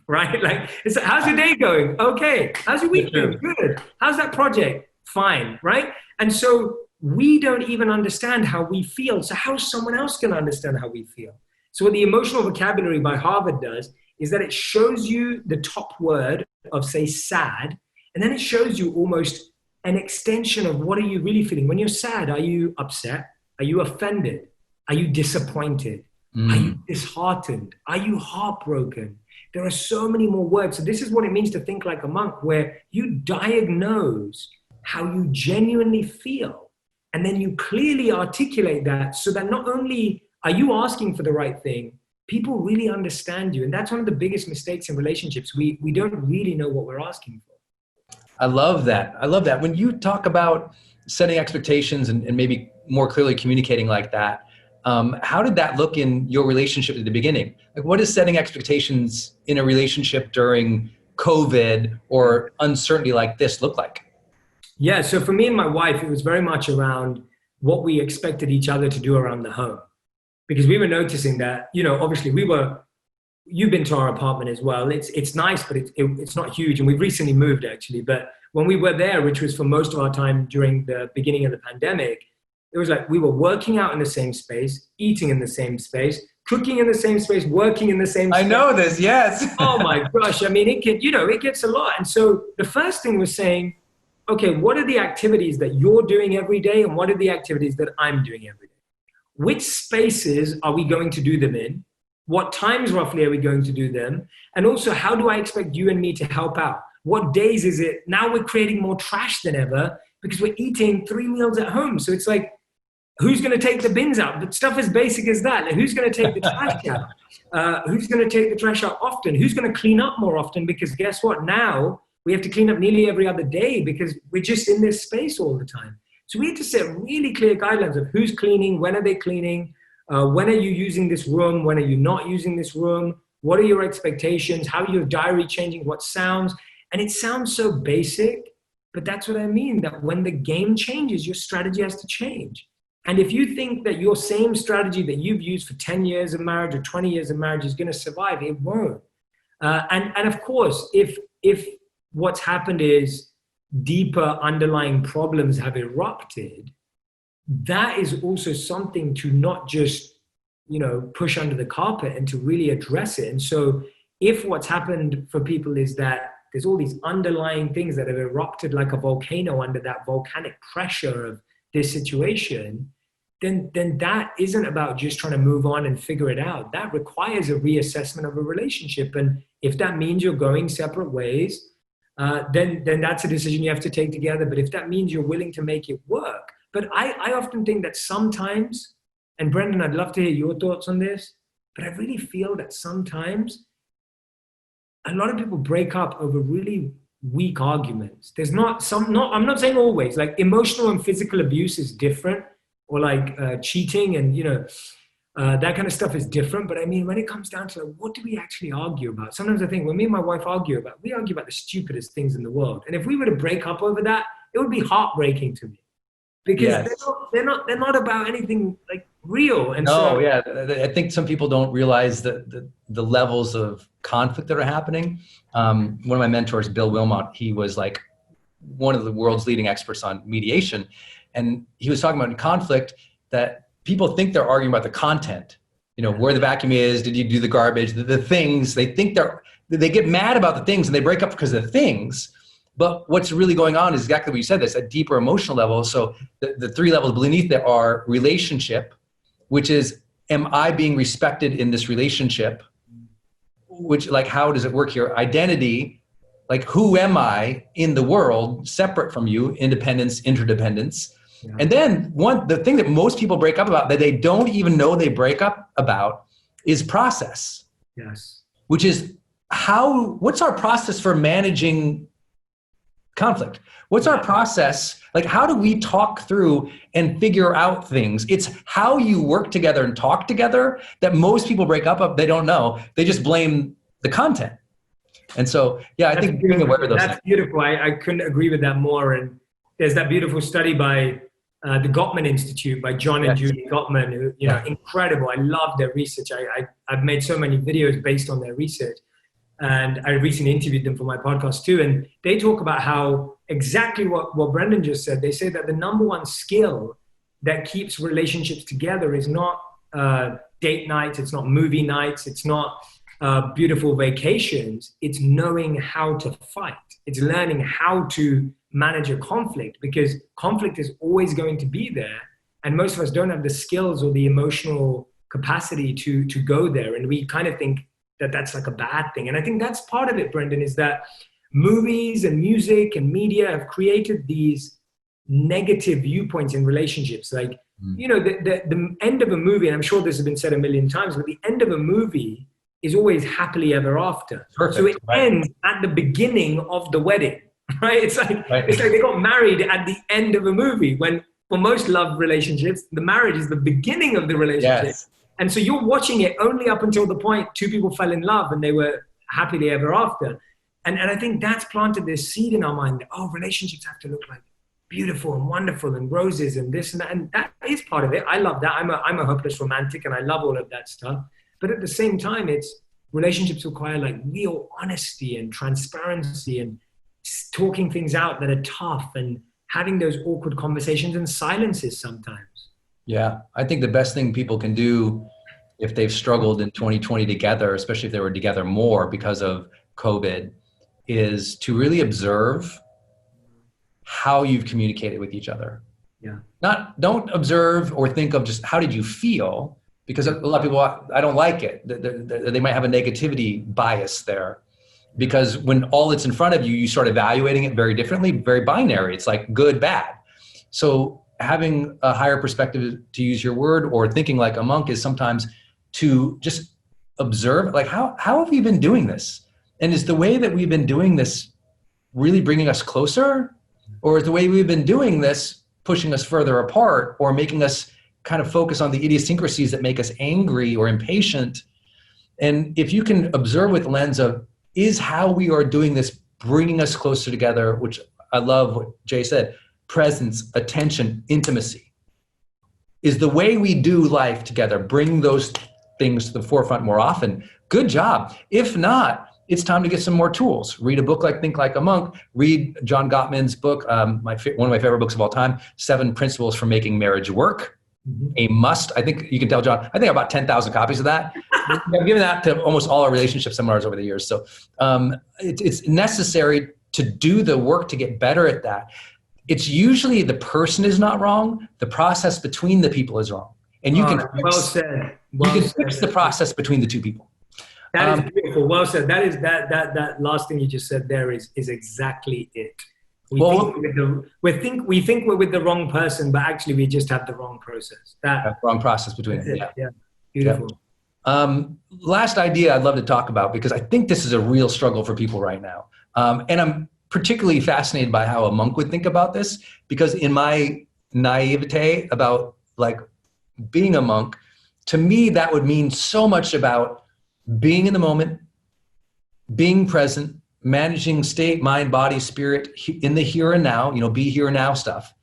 right? Like, it's how's your day going? Okay. How's your week going? Good. How's that project? Fine, right? And so we don't even understand how we feel. So how's someone else going to understand how we feel? So what the emotional vocabulary by Harvard does is that it shows you the top word of, say, sad, and then it shows you almost an extension of what are you really feeling. When you're sad, are you upset? Are you offended? Are you disappointed? Are you disheartened? Are you heartbroken? There are so many more words. So this is what it means to think like a monk, where you diagnose how you genuinely feel, and then you clearly articulate that so that not only are you asking for the right thing, people really understand you. And that's one of the biggest mistakes in relationships. We don't really know what we're asking for. I love that. I love that. When you talk about setting expectations and maybe more clearly communicating like that, how did that look in your relationship at the beginning? Like, what is setting expectations in a relationship during COVID or uncertainty like this look like? Yeah, so for me and my wife, it was very much around what we expected each other to do around the home. Because we were noticing that, obviously you've been to our apartment as well. It's nice, but it's not huge. And we've recently moved actually. But when we were there, which was for most of our time during the beginning of the pandemic, it was like we were working out in the same space, eating in the same space, cooking in the same space, working in the same space. I know this, yes. Oh my gosh. I mean, it gets a lot. And so the first thing was saying, okay, what are the activities that you're doing every day? And what are the activities that I'm doing every day? Which spaces are we going to do them in? What times roughly are we going to do them? And also, how do I expect you and me to help out? What days is it? Now we're creating more trash than ever because we're eating 3 meals at home. So it's like, who's going to take the bins out? The stuff as basic as that. Like, who's going to take the trash out? Who's going to take the trash out often? Who's going to clean up more often? Because guess what? Now we have to clean up nearly every other day because we're just in this space all the time. So we had to set really clear guidelines of who's cleaning, when are they cleaning, when are you using this room, when are you not using this room, what are your expectations, how are your diary changing, what sounds. And it sounds so basic, but that's what I mean, that when the game changes, your strategy has to change. And if you think that your same strategy that you've used for 10 years of marriage or 20 years of marriage is going to survive, it won't. And of course, if what's happened is deeper underlying problems have erupted, that is also something to not just, push under the carpet and to really address it. And so if what's happened for people is that there's all these underlying things that have erupted like a volcano under that volcanic pressure of this situation, then that isn't about just trying to move on and figure it out. That requires a reassessment of a relationship. And if that means you're going separate ways, then that's a decision you have to take together. But if that means you're willing to make it work. But I often think that sometimes, and Brendon, I'd love to hear your thoughts on this, but I really feel that sometimes a lot of people break up over really weak arguments. I'm not saying always, like emotional and physical abuse is different, or like cheating and, that kind of stuff is different. But I mean, when it comes down to what do we actually argue about? Sometimes I think when me and my wife we argue about the stupidest things in the world. And if we were to break up over that, it would be heartbreaking to me because yes. they're not about anything like real. And I think some people don't realize the levels of conflict that are happening. One of my mentors, Bill Wilmot, he was like one of the world's leading experts on mediation. And he was talking about in conflict that people think they're arguing about the content, where the vacuum is, did you do the garbage, the things. They think they get mad about the things and they break up because of the things. But what's really going on is exactly what you said, this, a deeper emotional level. So the 3 levels beneath there are relationship, which is, am I being respected in this relationship? Which, like, how does it work here? Identity, like, who am I in the world, separate from you, independence, interdependence. Yeah. And then the thing that most people break up about that they don't even know they break up about is process. Yes. Which is what's our process for managing conflict? What's our process? Like, how do we talk through and figure out things? It's how you work together and talk together that most people break up. They don't know. They just blame the content. And so, I think being aware of those things. That's beautiful. I couldn't agree with that more. And there's that beautiful study by the Gottman Institute by John and Julie Gottman, who, incredible. I love their research. I've made so many videos based on their research. And I recently interviewed them for my podcast too. And they talk about how exactly what Brendon just said. They say that the number one skill that keeps relationships together is not date nights. It's not movie nights. It's not beautiful vacations. It's knowing how to fight. It's learning how to manage a conflict, because conflict is always going to be there. And most of us don't have the skills or the emotional capacity to go there. And we kind of think that that's like a bad thing. And I think that's part of it, Brendon, is that movies and music and media have created these negative viewpoints in relationships. Like, the end of a movie, and I'm sure this has been said a million times, but the end of a movie is always happily ever after. Perfect, so it ends at the beginning of the wedding. right? It's like they got married at the end of a movie, when for most love relationships, the marriage is the beginning of the relationship. Yes. And so you're watching it only up until the point two people fell in love and they were happily ever after. And I think that's planted this seed in our mind that, oh, relationships have to look like beautiful and wonderful and roses and this and that. And that is part of it. I love that. I'm a hopeless romantic and I love all of that stuff. But at the same time, relationships require like real honesty and transparency and talking things out that are tough and having those awkward conversations and silences sometimes. Yeah. I think the best thing people can do if they've struggled in 2020 together, especially if they were together more because of COVID, is to really observe how you've communicated with each other. Yeah. Don't observe or think of just how did you feel, because a lot of people, I don't like it. They might have a negativity bias there, because when all that's in front of you, you start evaluating it very differently, very binary. It's like good, bad. So having a higher perspective, to use your word, or thinking like a monk, is sometimes to just observe, like how have we been doing this? And is the way that we've been doing this really bringing us closer? Or is the way we've been doing this pushing us further apart, or making us kind of focus on the idiosyncrasies that make us angry or impatient? And if you can observe with the lens of, is how we are doing this bringing us closer together, which I love what Jay said, presence, attention, intimacy. Is the way we do life together bring those things to the forefront more often? Good job. If not, it's time to get some more tools. Read a book like Think Like a Monk. Read John Gottman's book, one of my favorite books of all time, 7 Principles for Making Marriage Work. Mm-hmm. A must. I think you can tell, John, I think about 10,000 copies of that. I've given that to almost all our relationship seminars over the years. So it's necessary to do the work to get better at that. It's usually the person is not wrong. The process between the people is wrong. And you can fix the process between the two people. That is beautiful. Well said. That last thing you just said there is exactly it. We think we're with the wrong person, but actually we just have the wrong process. Wrong process between them. Yeah. Beautiful. Yeah. Last idea I'd love to talk about, because I think this is a real struggle for people right now. And I'm particularly fascinated by how a monk would think about this, because in my naivete about like being a monk, to me, that would mean so much about being in the moment, being present, managing state, mind, body, spirit in the here and now, be here and now stuff.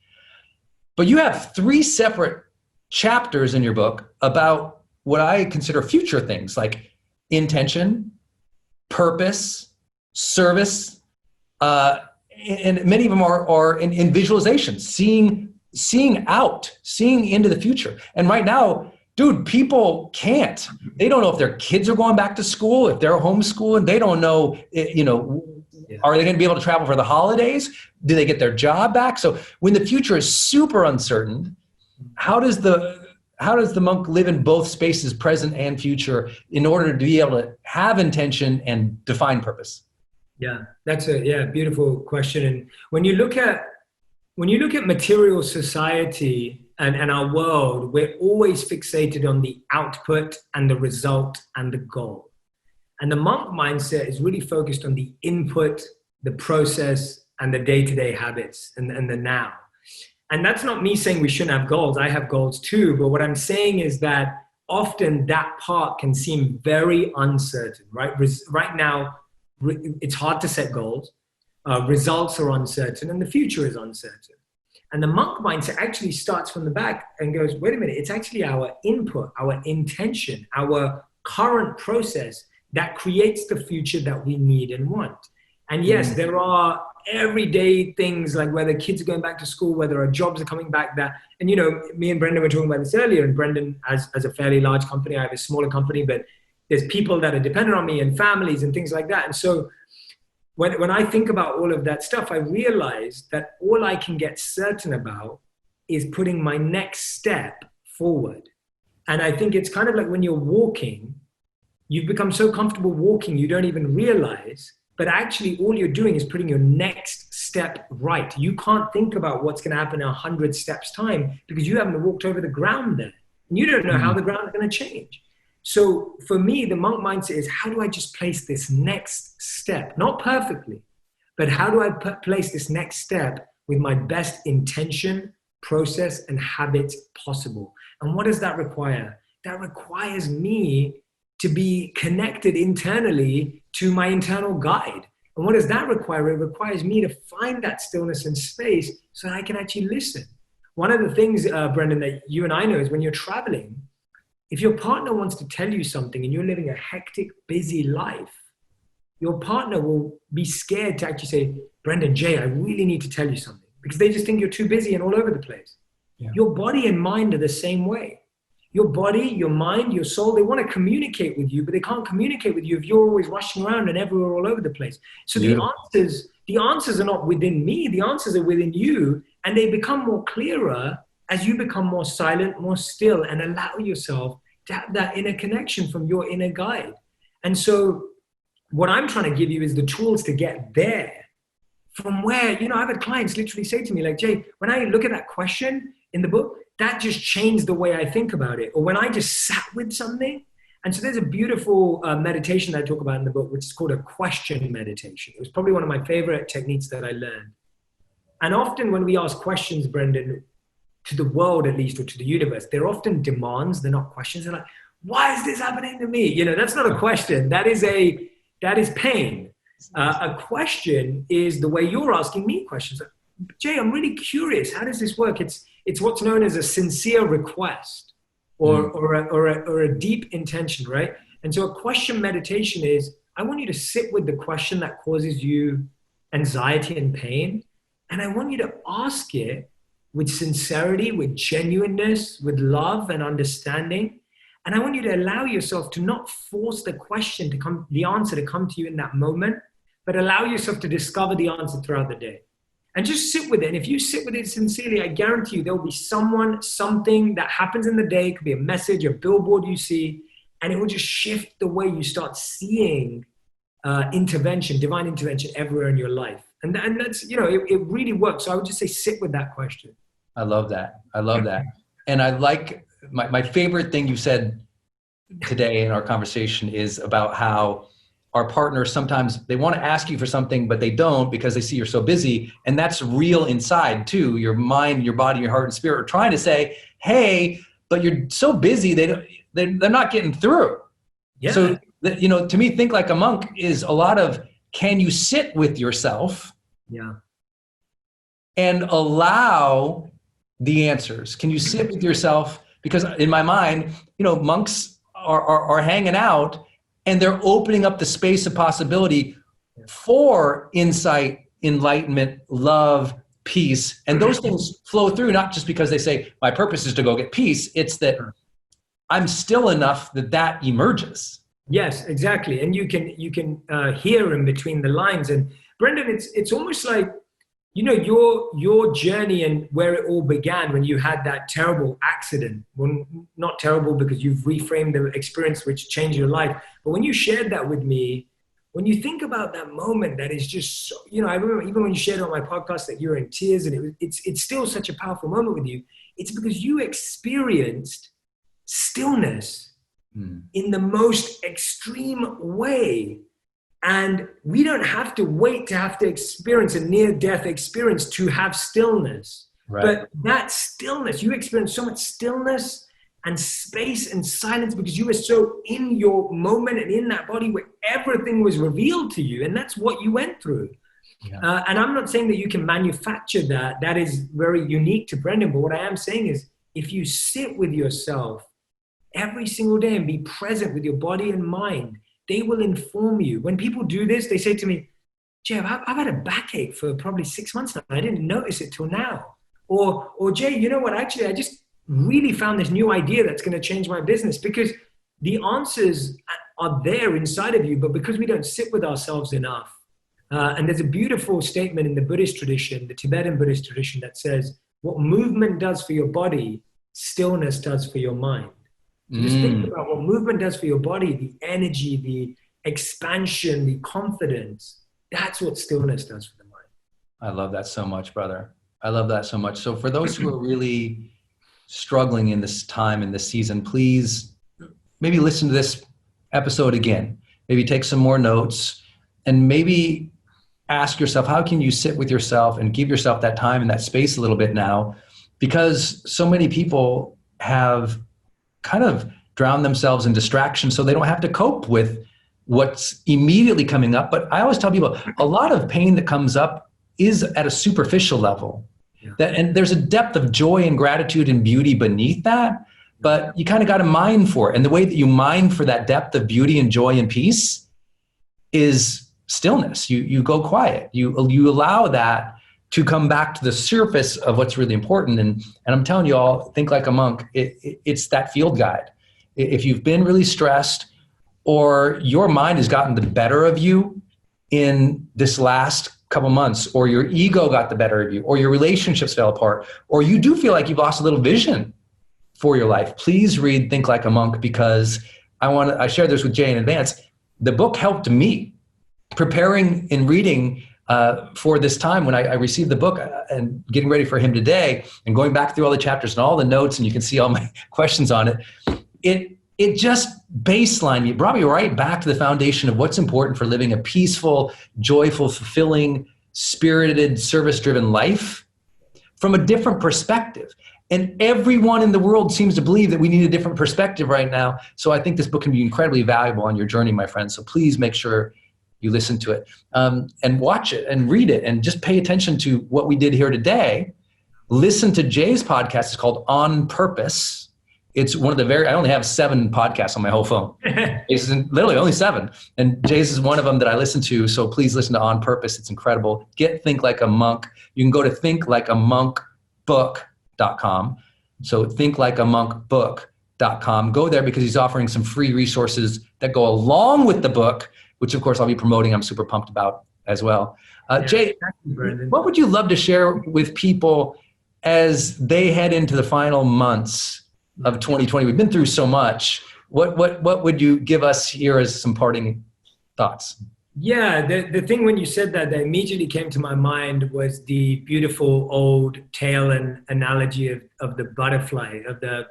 But you have 3 separate chapters in your book about what I consider future things, like intention, purpose, service, and many of them are in visualization, seeing into the future. And right now, dude, people can't. They don't know if their kids are going back to school, if they're homeschooling. They don't know, are they going to be able to travel for the holidays? Do they get their job back? So when the future is super uncertain, how does the monk live in both spaces, present and future, in order to be able to have intention and define purpose? Yeah, that's a beautiful question. And when you look at material society and our world, we're always fixated on the output and the result and the goal. And the monk mindset is really focused on the input, the process, and the day-to-day habits and the now. And that's not me saying we shouldn't have goals. I have goals too. But what I'm saying is that often that part can seem very uncertain, right? Right now, it's hard to set goals. Results are uncertain and the future is uncertain. And the monk mindset actually starts from the back and goes, wait a minute, it's actually our input, our intention, our current process that creates the future that we need and want. And yes, there are everyday things like whether kids are going back to school, whether our jobs are coming back, and me and Brendon were talking about this earlier, and Brendon has a fairly large company, I have a smaller company, but there's people that are dependent on me and families and things like that. And so when I think about all of that stuff, I realize that all I can get certain about is putting my next step forward. And I think it's kind of like when you're walking, you've become so comfortable walking, you don't even realize, but actually all you're doing is putting your next step right. You can't think about what's going to happen in 100 steps time because you haven't walked over the ground there. And you don't know how the ground is going to change. So for me, the monk mindset is, how do I just place this next step? Not perfectly, but how do I place this next step with my best intention, process, and habits possible? And what does that require? That requires me to be connected internally to my internal guide. And what does that require? It requires me to find that stillness and space so that I can actually listen. One of the things, Brendon, that you and I know is when you're traveling, if your partner wants to tell you something and you're living a hectic, busy life, your partner will be scared to actually say, Brendon, Jay, I really need to tell you something, because they just think you're too busy and all over the place. Yeah. Your body and mind are the same way. Your body, your mind, your soul, they want to communicate with you, but they can't communicate with you if you're always rushing around and everywhere all over the place. So the answers are not within me. The answers are within you, and they become more clearer as you become more silent, more still, and allow yourself to have that inner connection from your inner guide. And so what I'm trying to give you is the tools to get there. From where, I've had clients literally say to me, like, Jay, when I look at that question in the book, that just changed the way I think about it. Or when I just sat with something. And so there's a beautiful meditation that I talk about in the book, which is called a question meditation. It was probably one of my favorite techniques that I learned. And often when we ask questions, Brendon, to the world at least, or to the universe, they're often demands. They're not questions. They're like, why is this happening to me? That's not a question. That is pain. A question is the way you're asking me questions. Like, Jay, I'm really curious. How does this work? It's what's known as a sincere request or a deep intention, right? And so a question meditation is, I want you to sit with the question that causes you anxiety and pain. And I want you to ask it with sincerity, with genuineness, with love and understanding. And I want you to allow yourself to not force the answer to come to you in that moment, but allow yourself to discover the answer throughout the day. And just sit with it. And if you sit with it sincerely, I guarantee you there will be something that happens in the day. It could be a message, a billboard you see, and it will just shift the way you start seeing divine intervention everywhere in your life. And that's, it really works. So I would just say sit with that question. I love that. And I like, my favorite thing you said today in our conversation is about how our partners, sometimes they want to ask you for something, but they don't because they see you're so busy. And that's real inside too. Your mind, your body, your heart and spirit are trying to say, hey, but you're so busy, they're not getting through. Yeah. So, to me, think like a monk is a lot of, can you sit with yourself? Yeah. And allow the answers? Can you sit with yourself? Because in my mind, monks are hanging out, and they're opening up the space of possibility for insight, enlightenment, love, peace. And those things flow through, not just because they say, my purpose is to go get peace. It's that I'm still enough that emerges. Yes, exactly. And you can hear in between the lines. And Brendon, it's almost like, your journey and where it all began when you had that terrible accident. Well, not terrible because you've reframed the experience which changed your life. But when you shared that with me, when you think about that moment, that is just so, I remember even when you shared it on my podcast that you were in tears, and it's still such a powerful moment with you. It's because you experienced stillness in the most extreme way. And we don't have to wait to have to experience a near-death experience to have stillness. Right. But that stillness, you experienced so much stillness and space and silence because you were so in your moment and in that body where everything was revealed to you. And that's what you went through. Yeah. And I'm not saying that you can manufacture that. That is very unique to Brendon. But what I am saying is if you sit with yourself every single day and be present with your body and mind, they will inform you. When people do this, they say to me, Jay, I've had a backache for probably 6 months now. I didn't notice it till now. Or Jay, you know what? Actually, I just really found this new idea that's going to change my business, because the answers are there inside of you, but because we don't sit with ourselves enough. And there's a beautiful statement in the Buddhist tradition, the Tibetan Buddhist tradition, that says, what movement does for your body, stillness does for your mind. So just think about what movement does for your body, the energy, the expansion, the confidence. That's what stillness does for the mind. I love that so much, brother. I love that so much. So for those who are really struggling in this time, in this season, please maybe listen to this episode again. Maybe take some more notes, and maybe ask yourself, how can you sit with yourself and give yourself that time and that space a little bit now? Because so many people have kind of drowned themselves in distraction so they don't have to cope with what's immediately coming up. But I always tell people, a lot of pain that comes up is at a superficial level. And there's a depth of joy and gratitude and beauty beneath that, but you kind of got to mine for it. And the way that you mine for that depth of beauty and joy and peace is stillness. You go quiet. You allow that to come back to the surface of what's really important. And I'm telling you all, think like a monk. It's that field guide. If you've been really stressed, or your mind has gotten the better of you in this last couple months, or your ego got the better of you, or your relationships fell apart, or you do feel like you've lost a little vision for your life, please read Think Like a Monk, because I shared this with Jay in advance. The book helped me preparing and reading for this time when I received the book and getting ready for him today and going back through all the chapters and all the notes, and you can see all my questions on it. It just baselined me, brought me right back to the foundation of what's important for living a peaceful, joyful, fulfilling, spirited, service-driven life from a different perspective. And everyone in the world seems to believe that we need a different perspective right now. So I think this book can be incredibly valuable on your journey, my friends. So please make sure you listen to it and watch it and read it and just pay attention to what we did here today. Listen to Jay's podcast. It's called On Purpose. It's one of the I only have 7 podcasts on my whole phone. It's literally only 7. And Jay's is one of them that I listen to. So please listen to On Purpose. It's incredible. Get Think Like a Monk. You can go to thinklikeamonkbook.com. So thinklikeamonkbook.com. Go there because he's offering some free resources that go along with the book, which of course I'll be promoting. I'm super pumped about as well. Jay, what would you love to share with people as they head into the final months of 2020? We've been through so much. What would you give us here as some parting thoughts? Yeah, the thing when you said that immediately came to my mind was the beautiful old tale and analogy of the butterfly, of the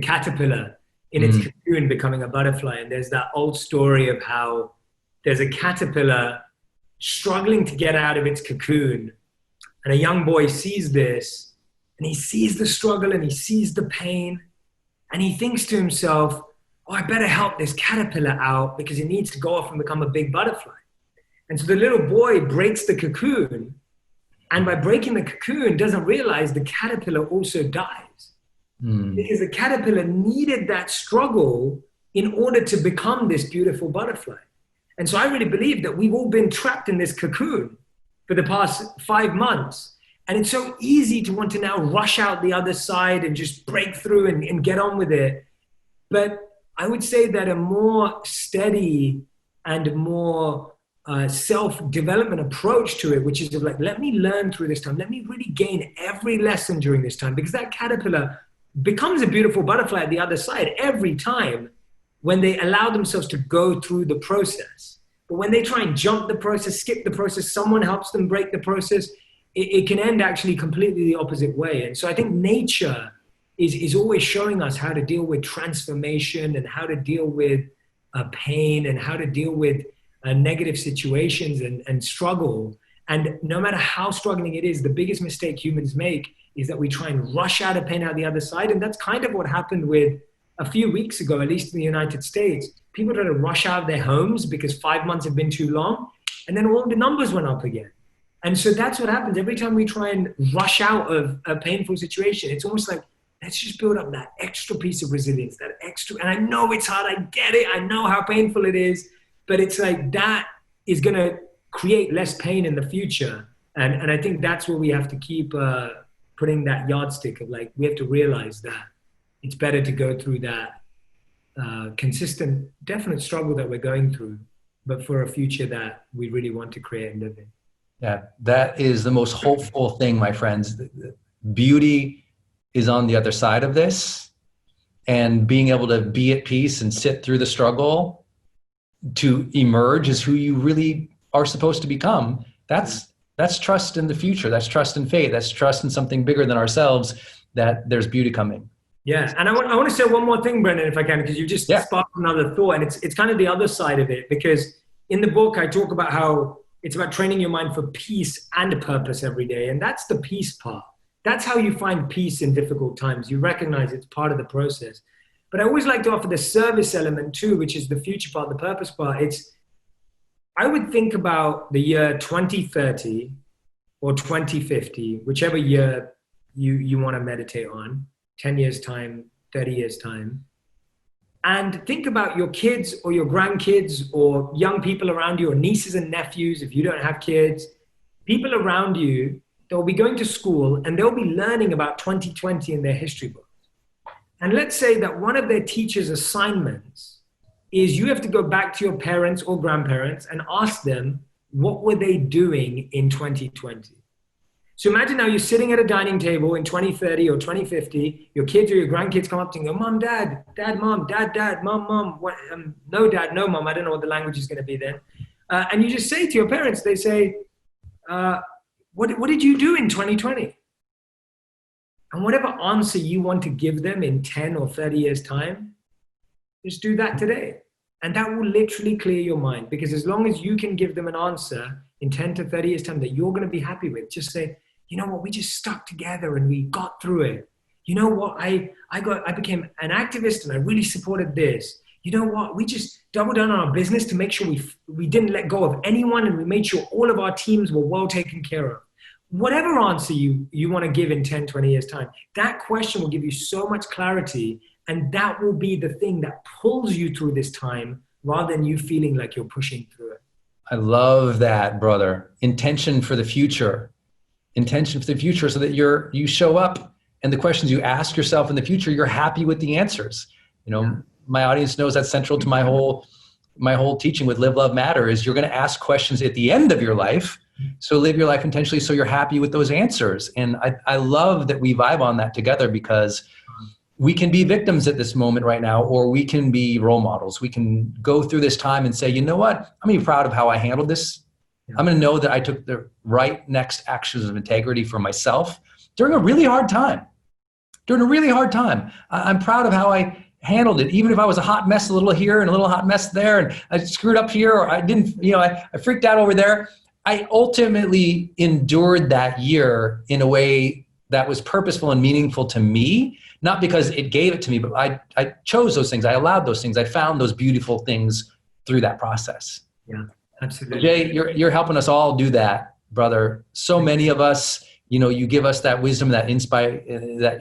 caterpillar in its cocoon becoming a butterfly. And there's that old story of how there's a caterpillar struggling to get out of its cocoon. And a young boy sees this, and he sees the struggle and he sees the pain, and he thinks to himself, oh, I better help this caterpillar out because he needs to go off and become a big butterfly. And so the little boy breaks the cocoon, and by breaking the cocoon doesn't realize the caterpillar also dies. Because the caterpillar needed that struggle in order to become this beautiful butterfly. And so I really believe that we've all been trapped in this cocoon for the past 5 months. And it's so easy to want to now rush out the other side and just break through and get on with it. But I would say that a more steady and more self-development approach to it, which is like, let me learn through this time. Let me really gain every lesson during this time, because that caterpillar becomes a beautiful butterfly at the other side every time when they allow themselves to go through the process. But when they try and jump the process, skip the process, someone helps them break the process, it can end actually completely the opposite way. And so I think nature is always showing us how to deal with transformation and how to deal with pain and how to deal with negative situations and struggle. And no matter how struggling it is, the biggest mistake humans make is that we try and rush out of pain out the other side. And that's kind of what happened with a few weeks ago, at least in the United States. People tried to rush out of their homes because 5 months had been too long. And then all the numbers went up again. And so that's what happens. Every time we try and rush out of a painful situation, it's almost like, let's just build up that extra piece of resilience, that extra, and I know it's hard, I get it, I know how painful it is, but it's like that is going to create less pain in the future. And I think that's where we have to keep putting that yardstick of like, we have to realize that it's better to go through that consistent, definite struggle that we're going through, but for a future that we really want to create and live in. Yeah, that is the most hopeful thing, my friends. Beauty is on the other side of this, and being able to be at peace and sit through the struggle to emerge as who you really are supposed to become. That's trust in the future. That's trust in fate. That's trust in something bigger than ourselves, that there's beauty coming. Yeah. And I want to say one more thing, Brendon, if I can, because you just sparked another thought, and it's kind of the other side of it, because in the book, I talk about how It's about training your mind for peace and purpose every day. And that's the peace part. That's how you find peace in difficult times. You recognize it's part of the process. But I always like to offer the service element too, which is the future part, the purpose part. I would think about the year 2030 or 2050, whichever year you want to meditate on, 10 years time, 30 years time. And think about your kids or your grandkids or young people around you or nieces and nephews, if you don't have kids, people around you, they'll be going to school and they'll be learning about 2020 in their history books. And let's say that one of their teacher's assignments is you have to go back to your parents or grandparents and ask them, what were they doing in 2020? So imagine now you're sitting at a dining table in 2030 or 2050, your kids or your grandkids come up to you and go, Mom, Dad, Dad, Mom, Dad, Dad, Mom, Mom, what, no, Dad, no, Mom, I don't know what the language is going to be then. And you just say to your parents, they say, what did you do in 2020? And whatever answer you want to give them in 10 or 30 years time, just do that today. And that will literally clear your mind, because as long as you can give them an answer in 10 to 30 years time that you're going to be happy with, just say, you know what, we just stuck together and we got through it. You know what, I became an activist and I really supported this. You know what, we just doubled down on our business to make sure we didn't let go of anyone, and we made sure all of our teams were well taken care of. Whatever answer you want to give in 10, 20 years time, that question will give you so much clarity, and that will be the thing that pulls you through this time rather than you feeling like you're pushing through it. I love that, brother. Intention for the future. Intention for the future, so that you show up and the questions you ask yourself in the future, you're happy with the answers. You know, yeah. My audience knows that's central to my whole teaching with Live, Love, Matter is you're going to ask questions at the end of your life. So live your life intentionally so you're happy with those answers. And I love that we vibe on that together, because we can be victims at this moment right now, or we can be role models. We can go through this time and say, you know what, I'm going to be proud of how I handled this. Yeah. I'm going to know that I took the right next actions of integrity for myself during a really hard time. I'm proud of how I handled it, even if I was a hot mess a little here and a little hot mess there, and I screwed up here, or I didn't, I freaked out over there. I ultimately endured that year in a way that was purposeful and meaningful to me, not because it gave it to me, but I chose those things. I allowed those things. I found those beautiful things through that process. Yeah, absolutely. Jay, you're helping us all do that, brother. So many of us, you give us that wisdom, that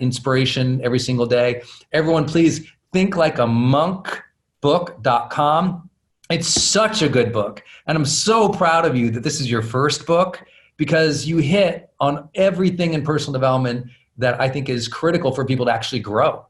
inspiration every single day. Everyone, please think like a monkbook.com. It's such a good book. And I'm so proud of you that this is your first book, because you hit on everything in personal development that I think is critical for people to actually grow.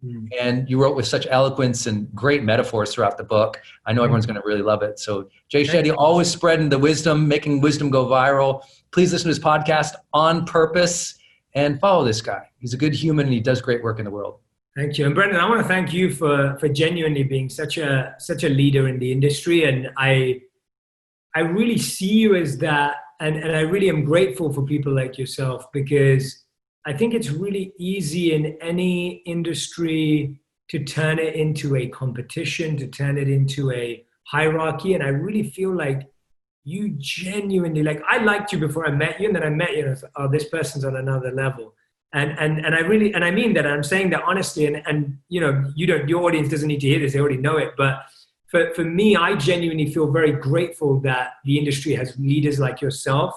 Mm. And you wrote with such eloquence and great metaphors throughout the book. I know everyone's going to really love it. So Jay Shetty, always spreading the wisdom, making wisdom go viral. Please listen to his podcast On Purpose and follow this guy. He's a good human and he does great work in the world. Thank you. And Brendon, I want to thank you for genuinely being such a leader in the industry. And I really see you as that. And I really am grateful for people like yourself, because I think it's really easy in any industry to turn it into a competition, to turn it into a hierarchy. And I really feel like you genuinely, like, I liked you before I met you, and then I met you and I thought, oh, this person's on another level. And I really, and I mean that, I'm saying that honestly, and your audience doesn't need to hear this, they already know it. But for me, I genuinely feel very grateful that the industry has leaders like yourself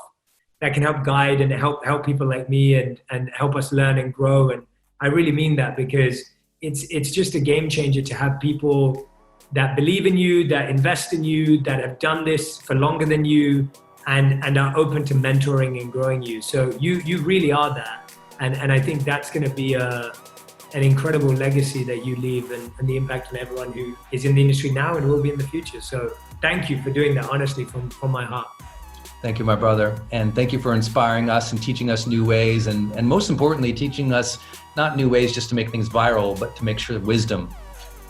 that can help guide and help people like me and help us learn and grow. And I really mean that, because it's just a game changer to have people that believe in you, that invest in you, that have done this for longer than you, and are open to mentoring and growing you. So you really are that. And I think that's going to be an incredible legacy that you leave, and the impact on everyone who is in the industry now and will be in the future. So thank you for doing that, honestly, from my heart. Thank you, my brother. And thank you for inspiring us and teaching us new ways. And most importantly, teaching us not new ways just to make things viral, but to make sure wisdom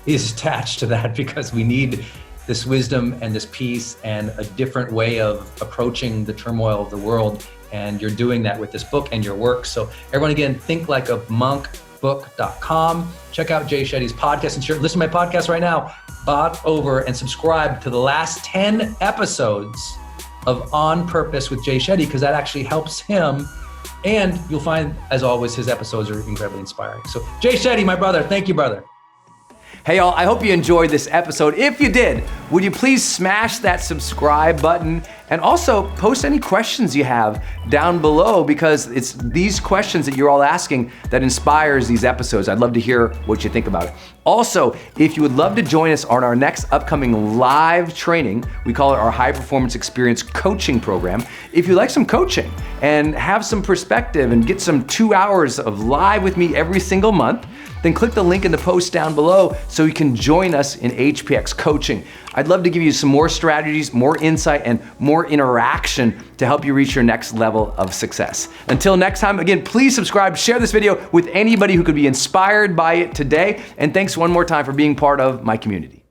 is attached to that, because we need this wisdom and this peace and a different way of approaching the turmoil of the world. And you're doing that with this book and your work. So everyone, again, think like a monkbook.com. Check out Jay Shetty's podcast and listen to my podcast right now. Bot over and subscribe to the last 10 episodes of On Purpose with Jay Shetty, because that actually helps him. And you'll find, as always, his episodes are incredibly inspiring. So Jay Shetty, my brother, thank you, brother. Hey y'all, I hope you enjoyed this episode. If you did, would you please smash that subscribe button and also post any questions you have down below, because it's these questions that you're all asking that inspires these episodes. I'd love to hear what you think about it. Also, if you would love to join us on our next upcoming live training, we call it our High Performance Experience Coaching Program. If you like some coaching and have some perspective and get some 2 hours of live with me every single month, then click the link in the post down below so you can join us in HPX coaching. I'd love to give you some more strategies, more insight, and more interaction to help you reach your next level of success. Until next time, again, please subscribe, share this video with anybody who could be inspired by it today, and thanks one more time for being part of my community.